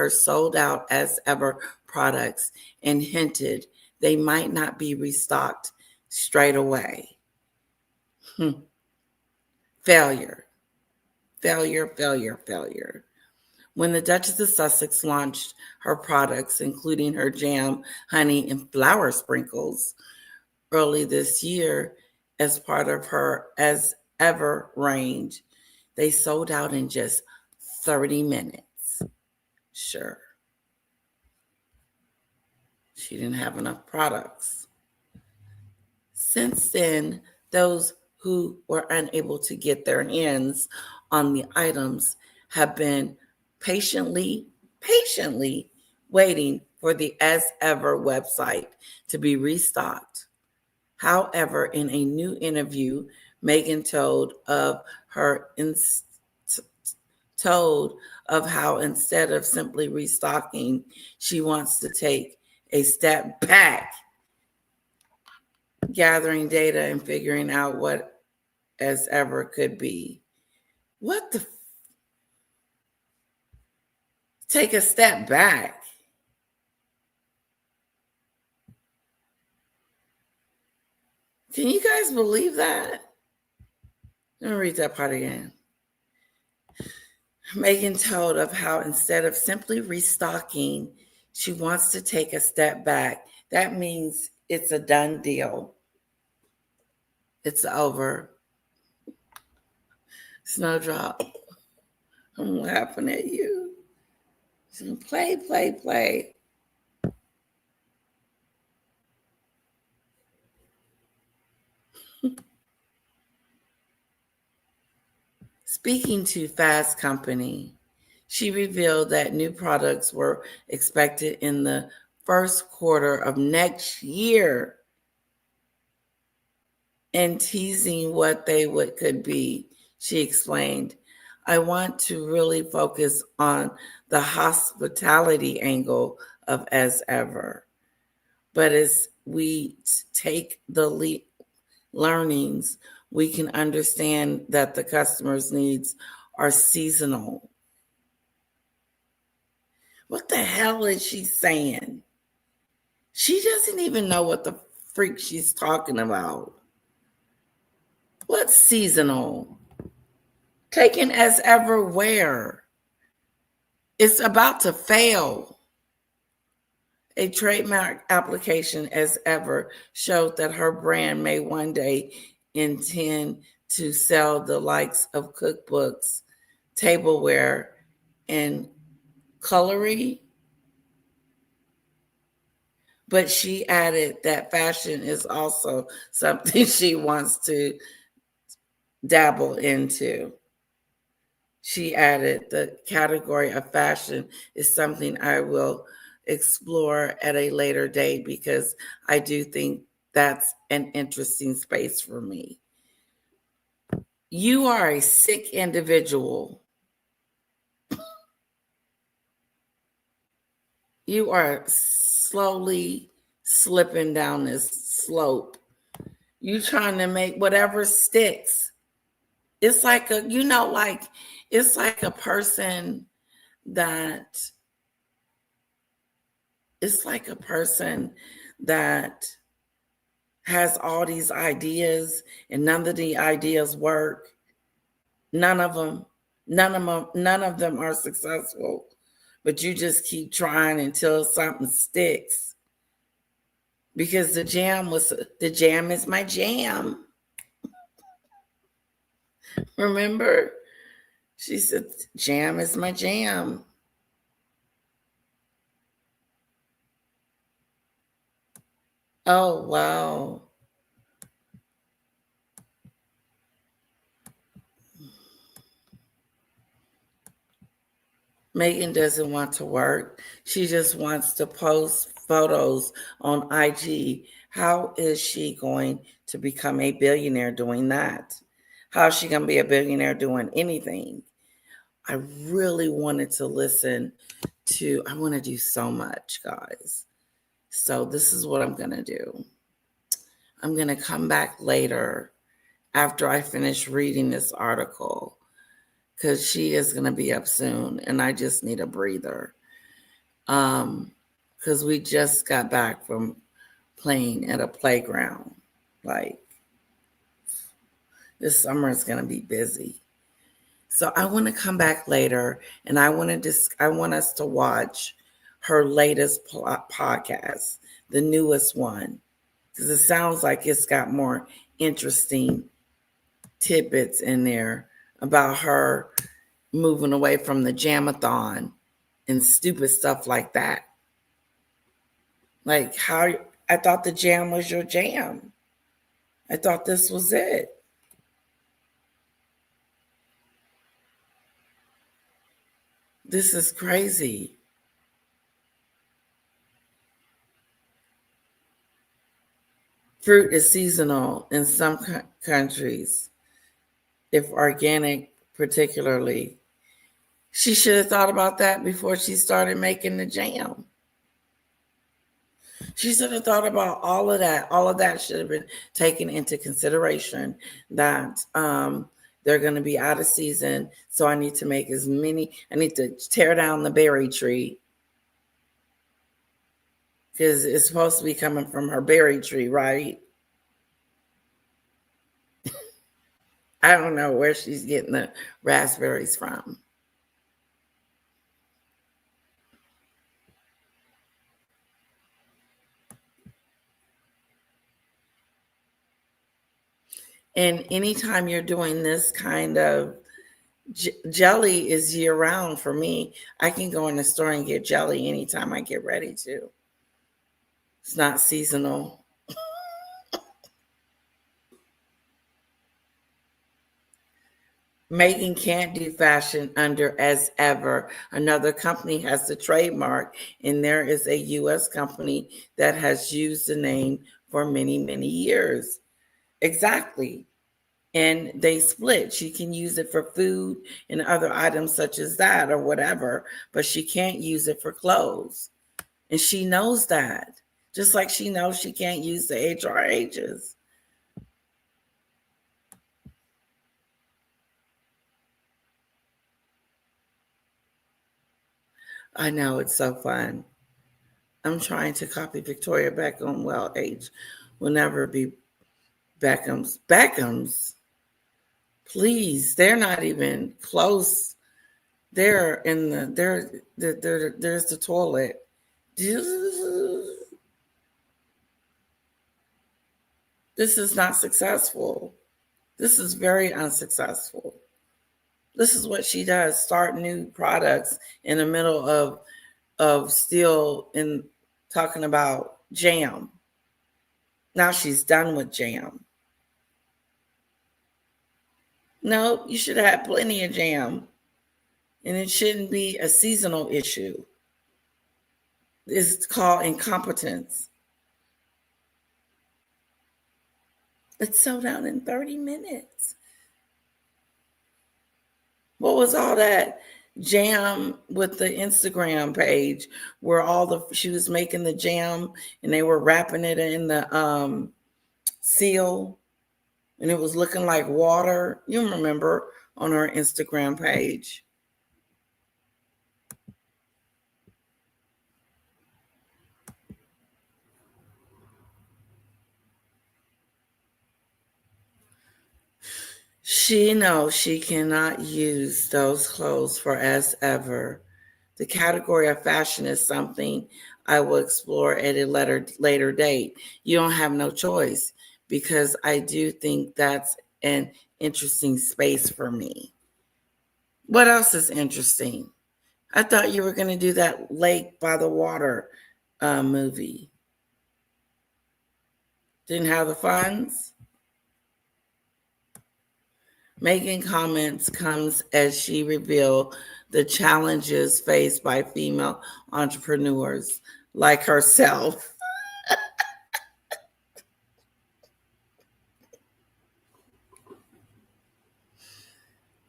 sold out as ever products and hinted they might not be restocked straight away. Failure. When the Duchess of Sussex launched her products, including her jam, honey, and flower sprinkles, early this year as part of her As Ever range, they sold out in just 30 minutes. Sure. She didn't have enough products. Since then, those who were unable to get their hands on the items have been patiently waiting for the As Ever website to be restocked. However, in a new interview, Meghan told of how instead of simply restocking, she wants to take a step back, gathering data and figuring out what As Ever could be. What the? Take a step back. Can you guys believe that? Let me read that part again. Meghan told of how instead of simply restocking, she wants to take a step back. That means it's a done deal. It's over. Snowdrop, I'm laughing at you. Play. Speaking to Fast Company, she revealed that new products were expected in the first quarter of next year and teasing what they could be. She explained, I want to really focus on the hospitality angle of As Ever. But as we take the learnings, we can understand that the customer's needs are seasonal. What the hell is she saying? She doesn't even know what the freak she's talking about. What's seasonal? Taken As Ever where? It's about to fail. A trademark application As Ever showed that her brand may one day intend to sell the likes of cookbooks, tableware, and cutlery. But she added that fashion is also something she wants to dabble into. She added, the category of fashion is something I will explore at a later date because I do think that's an interesting space for me. You are a sick individual. You are slowly slipping down this slope. You trying to make whatever sticks. It's like it's like a person that has all these ideas and none of the ideas work. None of them are successful, but you just keep trying until something sticks. Because the jam is my jam. Remember? She said, jam is my jam. Oh, wow. Meghan doesn't want to work. She just wants to post photos on IG. How is she going to become a billionaire doing that? How is she going to be a billionaire doing anything? I really wanted to I want to do so much, guys. So this is what I'm going to do. I'm going to come back later after I finish reading this article because she is going to be up soon and I just need a breather. Because we just got back from playing at a playground. Like, this summer is going to be busy. So I want to come back later and I want us to watch her latest podcast, the newest one, because it sounds like it's got more interesting tidbits in there about her moving away from the Jamathon and stupid stuff like that. Like, how I thought the jam was your jam. I thought this was it. This is crazy. Fruit is seasonal in some countries, if organic, particularly. She should have thought about that before she started making the jam. She should have thought about all of that. All of that should have been taken into consideration, that they're going to be out of season. So I need to make as many. I need to tear down the berry tree because it's supposed to be coming from her berry tree, right? I don't know where she's getting the raspberries from. And anytime you're doing this kind of jelly is year round for me. I can go in the store and get jelly anytime I get ready to. It's not seasonal. Meghan can't do fashion under as ever. Another company has the trademark, and there is a U.S. company that has used the name for many, many years. Exactly. And they split. She can use it for food and other items such as that or whatever, but she can't use it for clothes. And she knows that, just like she knows she can't use the HRHs. I know, it's so fun. I'm trying to copy Victoria Beckham. Well, H will never be Beckham's. Beckham's? Please, they're not even close. They're in there's the toilet. This is not successful. This is very unsuccessful. This is what she does, start new products in the middle of still in talking about jam. Now she's done with jam. No, you should have had plenty of jam. And it shouldn't be a seasonal issue. It's called incompetence. It sold out in 30 minutes. What was all that jam with the Instagram page where she was making the jam and they were wrapping it in the seal and it was looking like water? You remember on her Instagram page. She knows she cannot use those clothes for as ever. The category of fashion is something I will explore at a later date. You don't have no choice because I do think that's an interesting space for me. What else is interesting? I thought you were going to do that Lake by the Water movie. Didn't have the funds? Meghan comments comes as she revealed the challenges faced by female entrepreneurs like herself.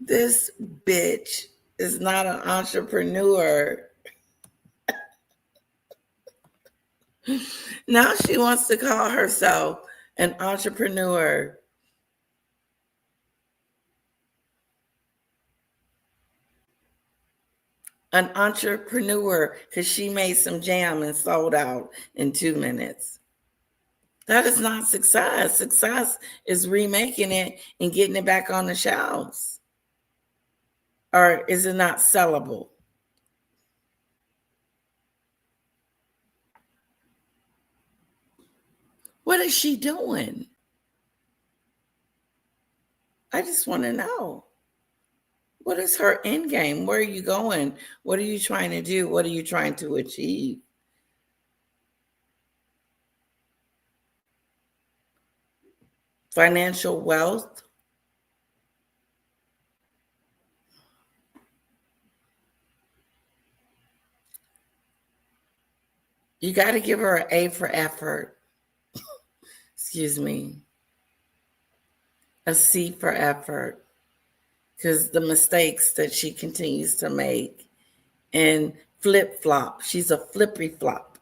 This bitch is not an entrepreneur. Now she wants to call herself an entrepreneur. An entrepreneur because she made some jam and sold out in 2 minutes. That is not success. Success is remaking it and getting it back on the shelves. Or is it not sellable? What is she doing? I just want to know. What is her end game? Where are you going? What are you trying to do? What are you trying to achieve? financial wealth. You got to give her an A for effort. Excuse me. A C for effort. Because the mistakes that she continues to make and flip-flop. She's a flippy-flop.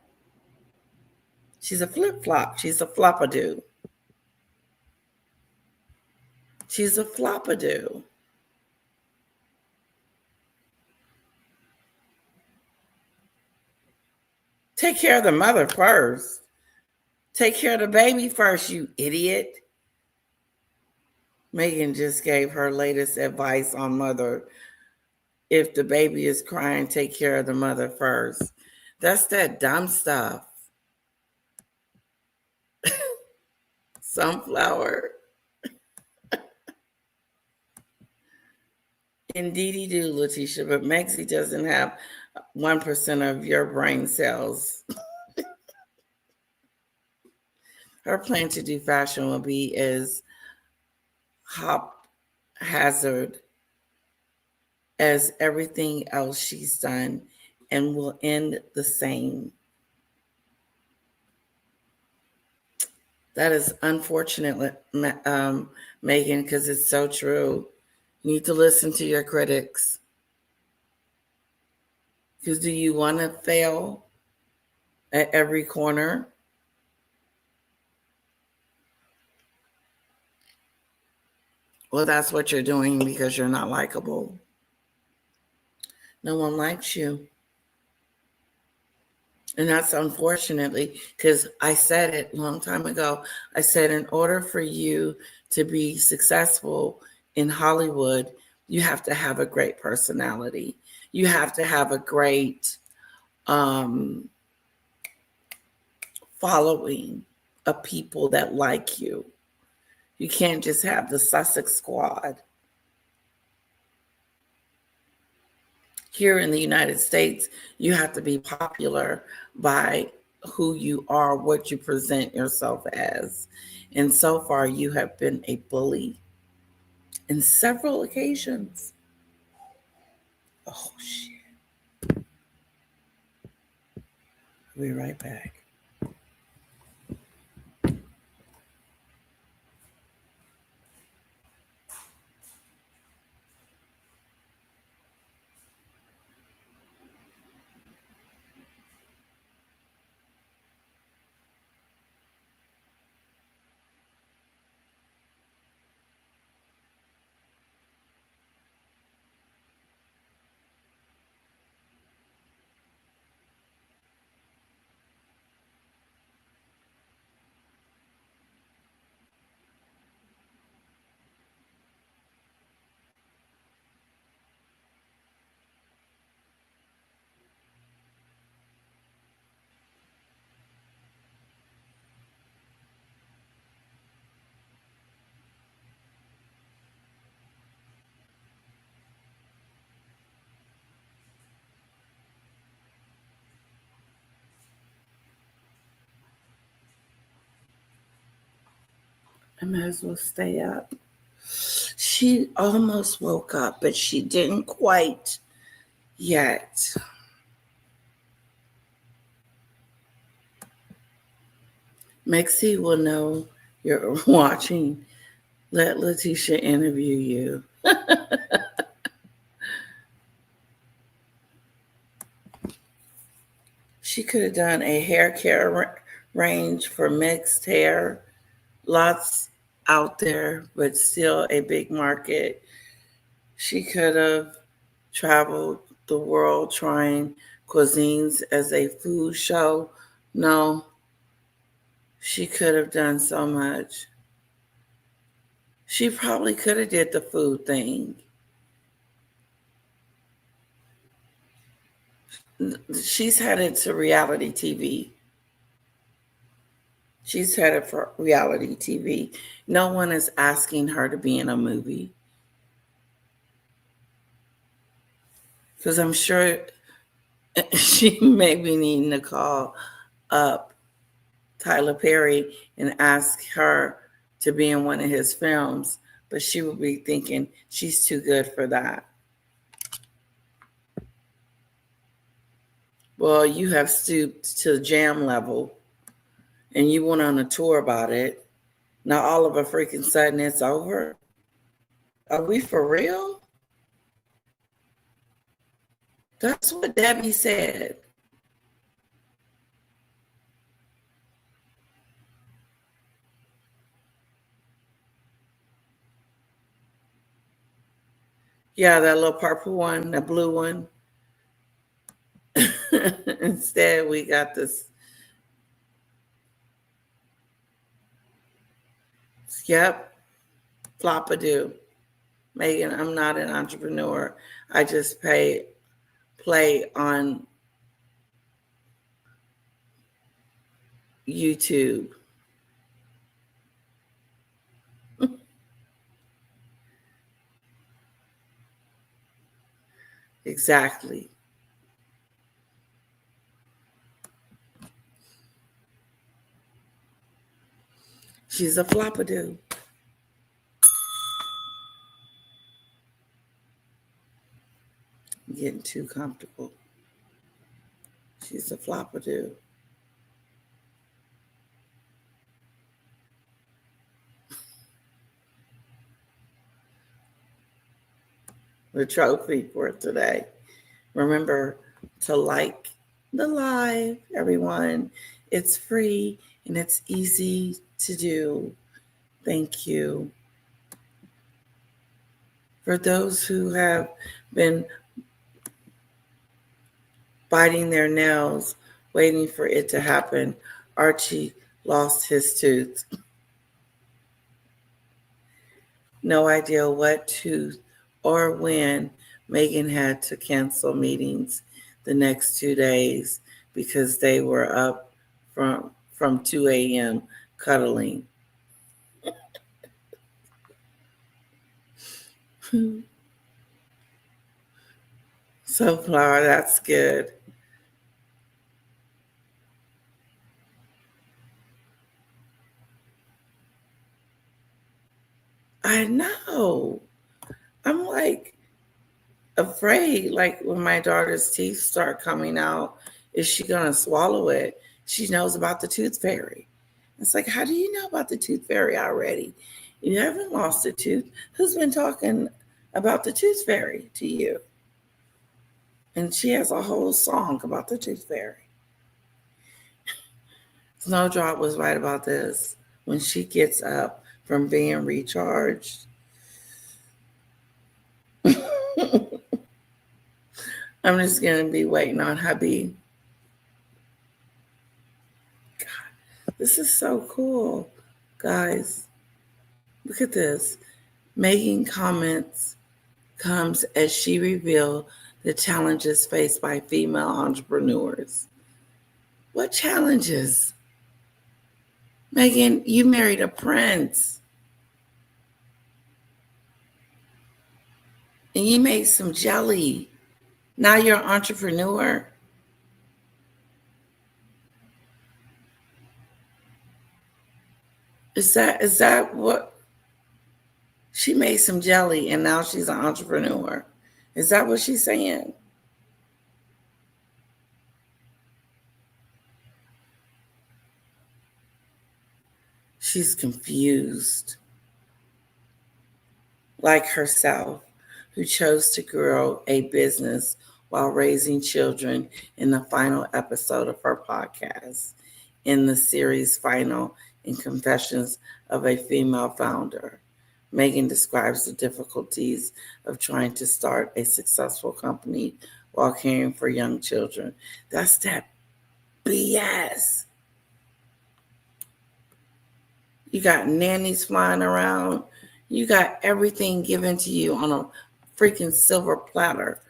She's a flip-flop. She's a flop-a-doo. She's a flop-a-doo. Take care of the mother first. Take care of the baby first, you idiot. Meghan just gave her latest advice on mother. If the baby is crying, take care of the mother first. That's that dumb stuff. Sunflower. Indeedy do, Letitia, but Maxie doesn't have 1% of your brain cells. Her plan to do fashion will be as haphazard as everything else she's done and will end the same. That is unfortunate, Meghan, because it's so true. You need to listen to your critics. Because do you want to fail at every corner? Well, that's what you're doing because you're not likable. No one likes you. And that's unfortunately, because I said it a long time ago. I said in order for you to be successful in Hollywood, you have to have a great personality. You have to have a great following of people that like you. You can't just have the Sussex squad. Here in the United States, you have to be popular by who you are, what you present yourself as. And so far, you have been a bully in several occasions. Oh, shit. We'll be right back. I might as well stay up. She almost woke up, but she didn't quite yet. Maxie will know you're watching. Let Letitia interview you. She could have done a hair care range for mixed hair. Lots out there, but still a big market. She could have traveled the world trying cuisines as a food show. No, she could have done so much. She probably could have did the food thing. She's headed to reality TV. She's headed for reality TV. No one is asking her to be in a movie. Because I'm sure she may be needing to call up Tyler Perry and ask her to be in one of his films, but she would be thinking she's too good for that. Well, you have stooped to jam level and you went on a tour about it. Now all of a freaking sudden it's over. Are we for real? That's what Debbie said. Yeah, that little purple one, the blue one. Instead, we got this. Yep, flop-a-doo. Meghan, I'm not an entrepreneur. I just play on YouTube. Exactly. She's a flop-a-doo. Getting too comfortable. She's a flop-a-doo. The trophy for today. Remember to like the live, everyone. It's free and it's easy to do. Thank you. For those who have been biting their nails, waiting for it to happen, Archie lost his tooth. No idea what tooth or when. Meghan had to cancel meetings the next 2 days because they were up from 2 a.m. cuddling. So Flower, that's good. I know. I'm like afraid, like when my daughter's teeth start coming out, is she gonna swallow it? She knows about the tooth fairy. It's like, how do you know about the tooth fairy already? You haven't lost a tooth. Who's been talking about the tooth fairy to you? And she has a whole song about the tooth fairy. Snowdrop was right about this. When she gets up from being recharged, I'm just going to be waiting on hubby. God, this is so cool. Guys, look at this. Meghan comes as she revealed the challenges faced by female entrepreneurs. What challenges? Meghan, you married a prince. And you made some jelly. Now you're an entrepreneur. Is that what? She made some jelly and now she's an entrepreneur. Is that what she's saying? She's confused. Like herself, who chose to grow a business while raising children in the final episode of her podcast, in the series Final in Confessions of a Female Founder. Meghan describes the difficulties of trying to start a successful company while caring for young children. That's that BS. You got nannies flying around. You got everything given to you on a freaking silver platter.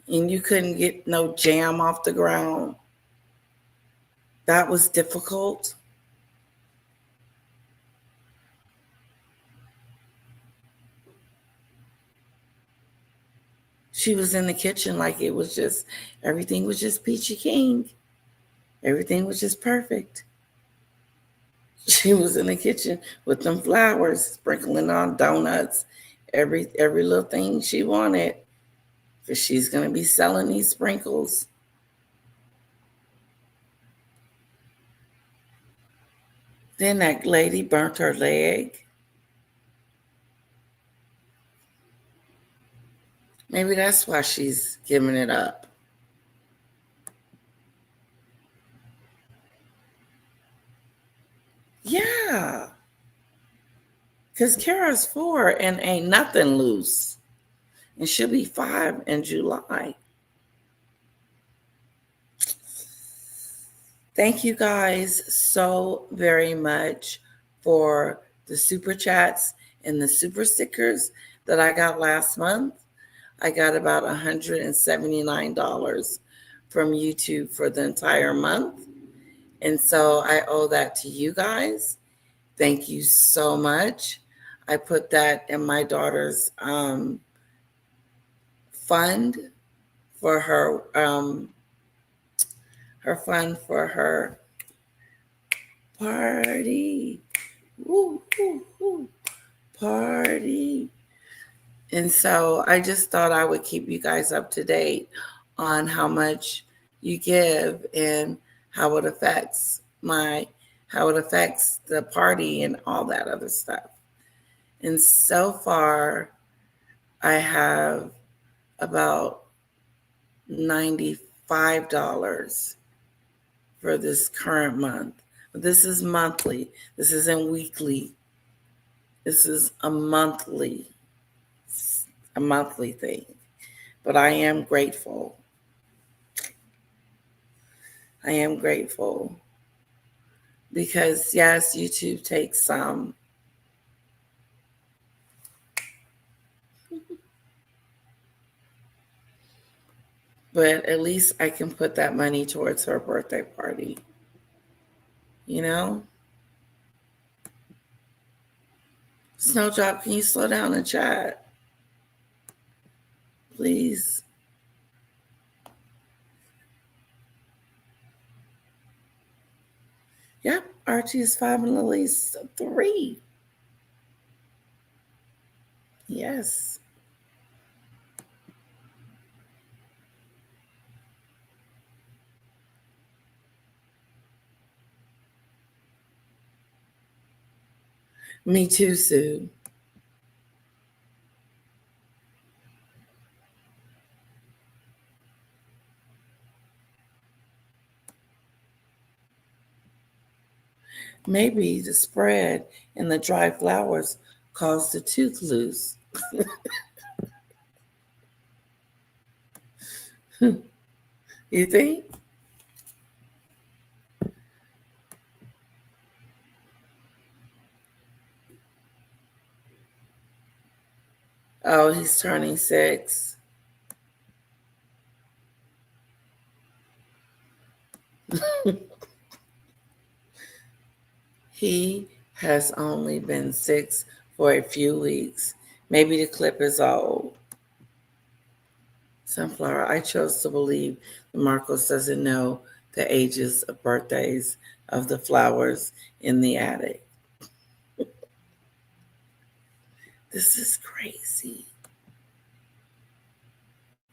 And you couldn't get no jam off the ground. That was difficult. She was in the kitchen like it was just, everything was just peachy keen. Everything was just perfect. She was in the kitchen with them flowers, sprinkling on donuts, every little thing she wanted, because she's going to be selling these sprinkles. Then that lady burnt her leg. Maybe that's why she's giving it up. Yeah. Because Kara's 4 and ain't nothing loose. And she'll be 5 in July. Thank you guys so very much for the super chats and the super stickers that I got last month. I got about $179 from YouTube for the entire month. And so I owe that to you guys. Thank you so much. I put that in my daughter's fund for her fund for her party. Woo, woo, woo. Party. And so I just thought I would keep you guys up to date on how much you give and how it affects the party and all that other stuff. And so far, I have about $95 for this current month. But this is monthly. This isn't weekly. This is a monthly thing. But I am grateful. I am grateful. Because yes, YouTube takes some. But at least I can put that money towards her birthday party. You know? Snowdrop, can you slow down and chat? Please. Yep, Archie is 5 and Lily's 3. Yes. Me too, Sue. Maybe the spread and the dry flowers caused the tooth loose. You think? Oh, he's turning 6. He has only been 6 for a few weeks. Maybe the clip is old. Sunflower, I chose to believe that Marcos doesn't know the ages of birthdays of the flowers in the attic. This is crazy.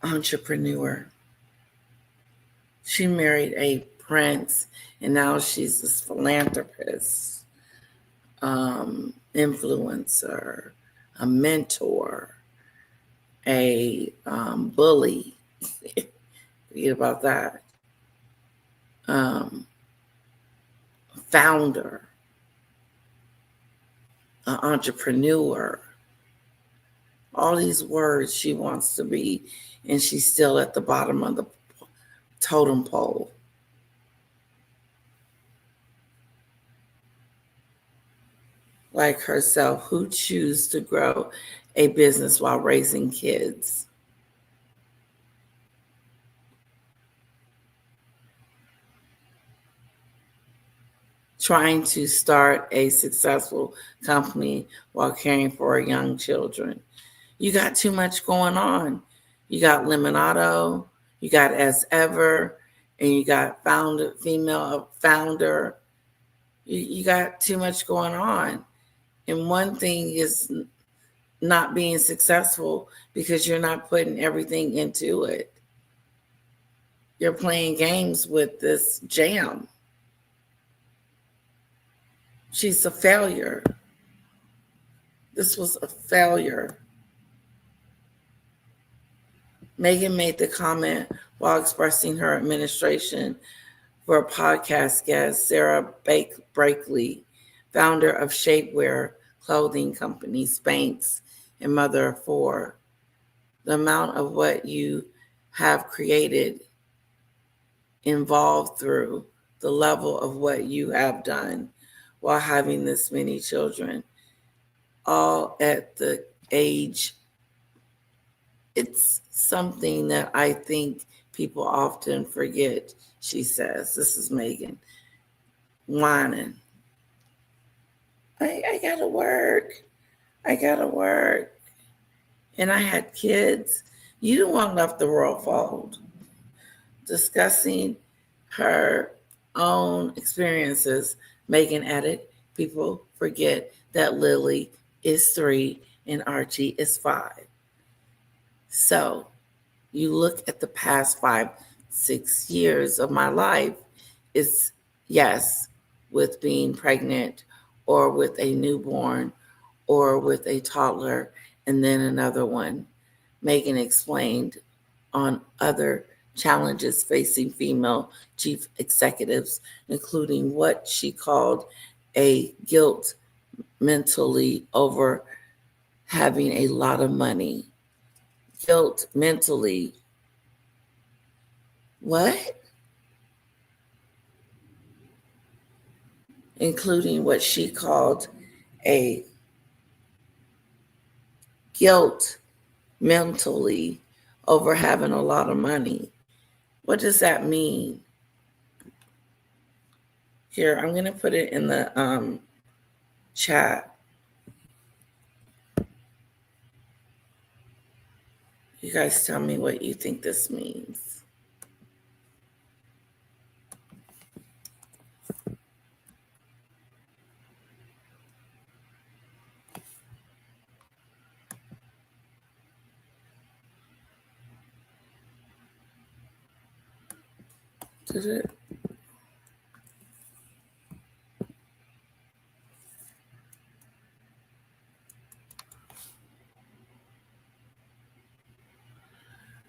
Entrepreneur. She married a prince, and now she's this philanthropist, influencer, a mentor, a bully. Forget about that. Founder, an entrepreneur. All these words she wants to be, and she's still at the bottom of the totem pole. Like herself, who choose to grow a business while raising kids. Trying to start a successful company while caring for young children. You got too much going on. You got Lemonado, you got As Ever, and you got female founder. You got too much going on. And one thing is not being successful because you're not putting everything into it. You're playing games with this jam. She's a failure. This was a failure. Meghan made the comment while expressing her administration for a podcast guest, Sarah Blakely, founder of shapewear clothing company Spanx and mother of four. The amount of what you have created involved through the level of what you have done while having this many children, all at the age. It's something that I think people often forget, she says. This is Meghan whining. I gotta work. I gotta work. And I had kids. You didn't want to let the world fold. Discussing her own experiences, Meghan added, people forget that Lily is 3 and Archie is 5. So you look at the past 5-6 years of my life, it's yes, with being pregnant or with a newborn or with a toddler and then another one. Meghan explained on other challenges facing female chief executives, including what she called a guilt mentally over having a lot of money. Guilt mentally. What? Including what she called a guilt mentally over having a lot of money. What does that mean? Here, I'm going to put it in the chat. You guys tell me what you think this means. Did it?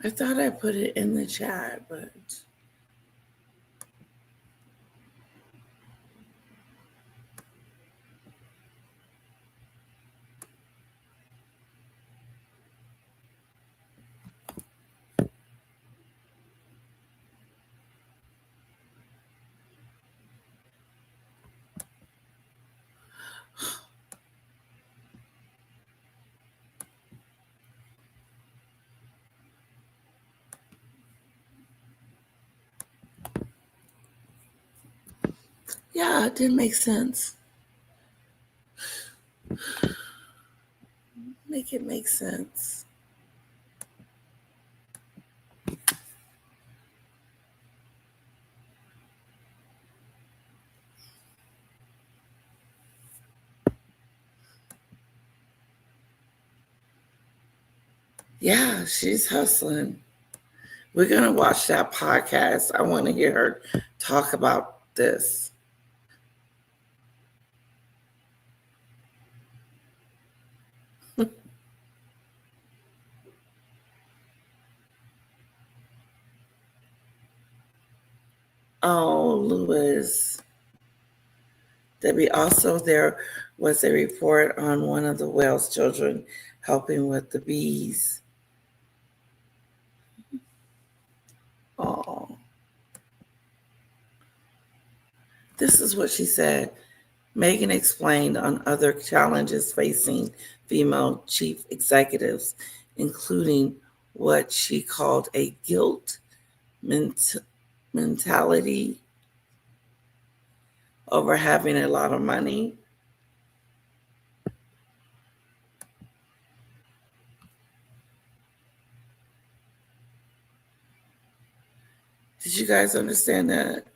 I thought I put it in the chat, but yeah, it didn't make sense. Make it make sense. Yeah, she's hustling. We're going to watch that podcast. I want to hear her talk about this. Oh, Louis. Debbie, also there was a report on one of the Wells children helping with the bees. Oh. This is what she said. Meghan explained on other challenges facing female chief executives, including what she called a guilt mentality over having a lot of money. Did you guys understand that?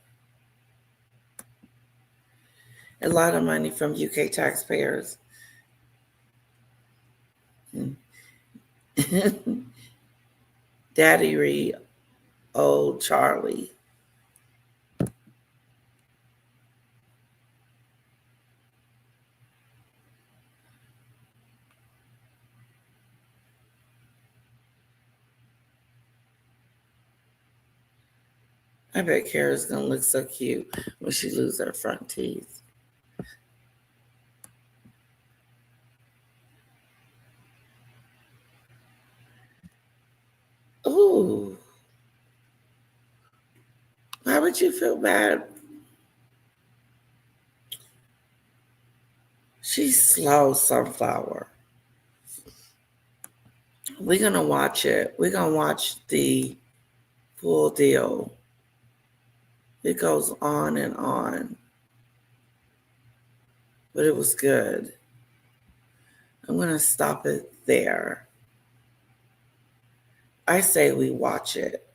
A lot of money from UK taxpayers. Daddy Reed, old Charlie. I bet Kara's gonna look so cute when she loses her front teeth. Ooh. Why would you feel bad? She's slow, Sunflower. We're gonna watch it. We're gonna watch the full deal. It goes on and on. But it was good. I'm gonna stop it there. I say we watch it.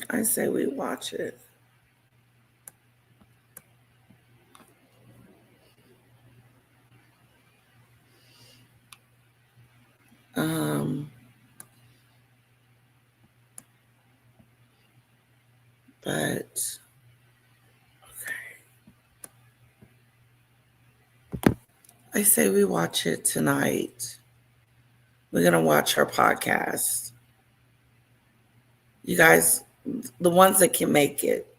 I say we watch it. But okay. I say we watch it tonight. We're gonna watch her podcast. You guys, the ones that can make it,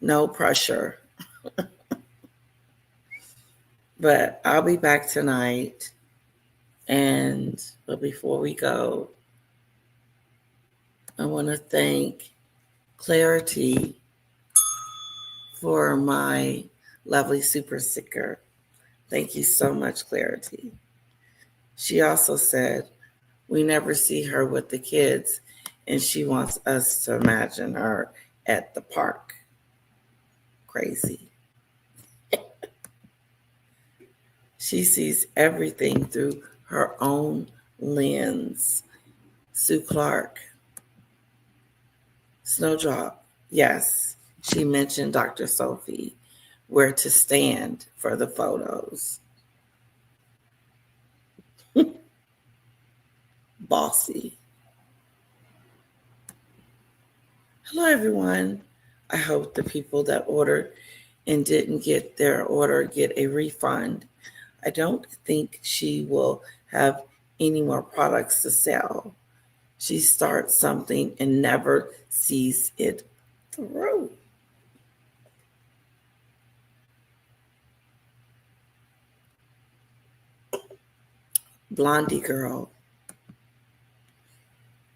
no pressure. But I'll be back tonight. But before we go, I want to thank Clarity for my lovely super sticker. Thank you so much, Clarity. She also said, we never see her with the kids, and she wants us to imagine her at the park. Crazy. She sees everything through her own lens. Sue Clark. Snowdrop. Yes, she mentioned Dr. Sophie, where to stand for the photos. Bossy. Hello, everyone. I hope the people that ordered and didn't get their order get a refund. I don't think she will have any more products to sell. She starts something and never sees it through. Blondie girl.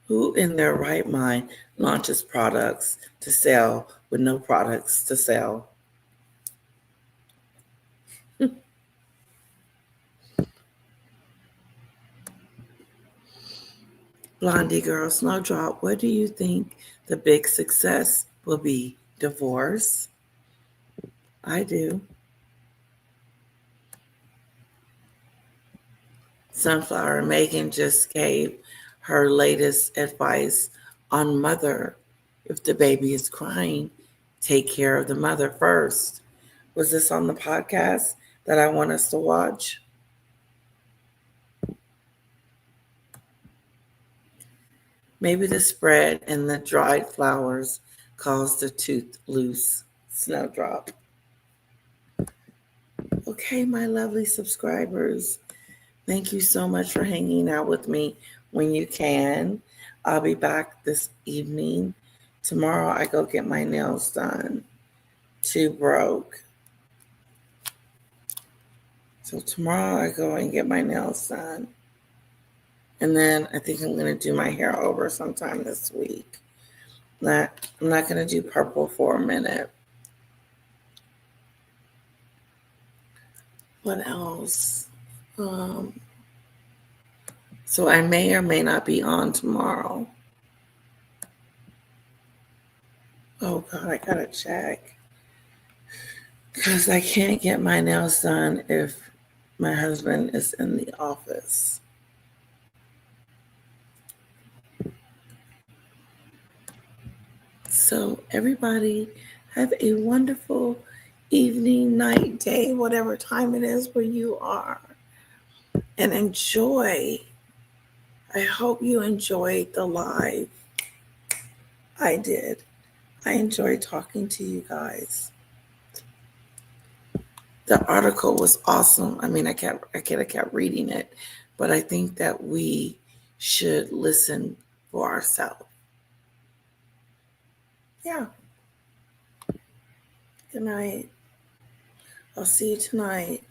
Who in their right mind launches products to sell with no products to sell? Blondie girl, Snowdrop, what do you think the big success will be? Divorce? I do. Sunflower, Meghan just gave her latest advice on mother. If the baby is crying, take care of the mother first. Was this on the podcast that I want us to watch? Maybe the spread and the dried flowers caused the tooth loose. Snowdrop. Okay, my lovely subscribers. Thank you so much for hanging out with me when you can. I'll be back this evening. Tomorrow I go get my nails done. Too broke. So tomorrow I go and get my nails done. And then I think I'm going to do my hair over sometime this week. I'm not going to do purple for a minute. What else? So I may or may not be on tomorrow. Oh God, I gotta check. Because I can't get my nails done if my husband is in the office. So everybody have a wonderful evening, night, day, whatever time it is where you are. And enjoy. I hope you enjoyed the live. I did. I enjoyed talking to you guys. The article was awesome. I mean, I kept reading it, but I think that we should listen for ourselves. Yeah. Good night. I'll see you tonight.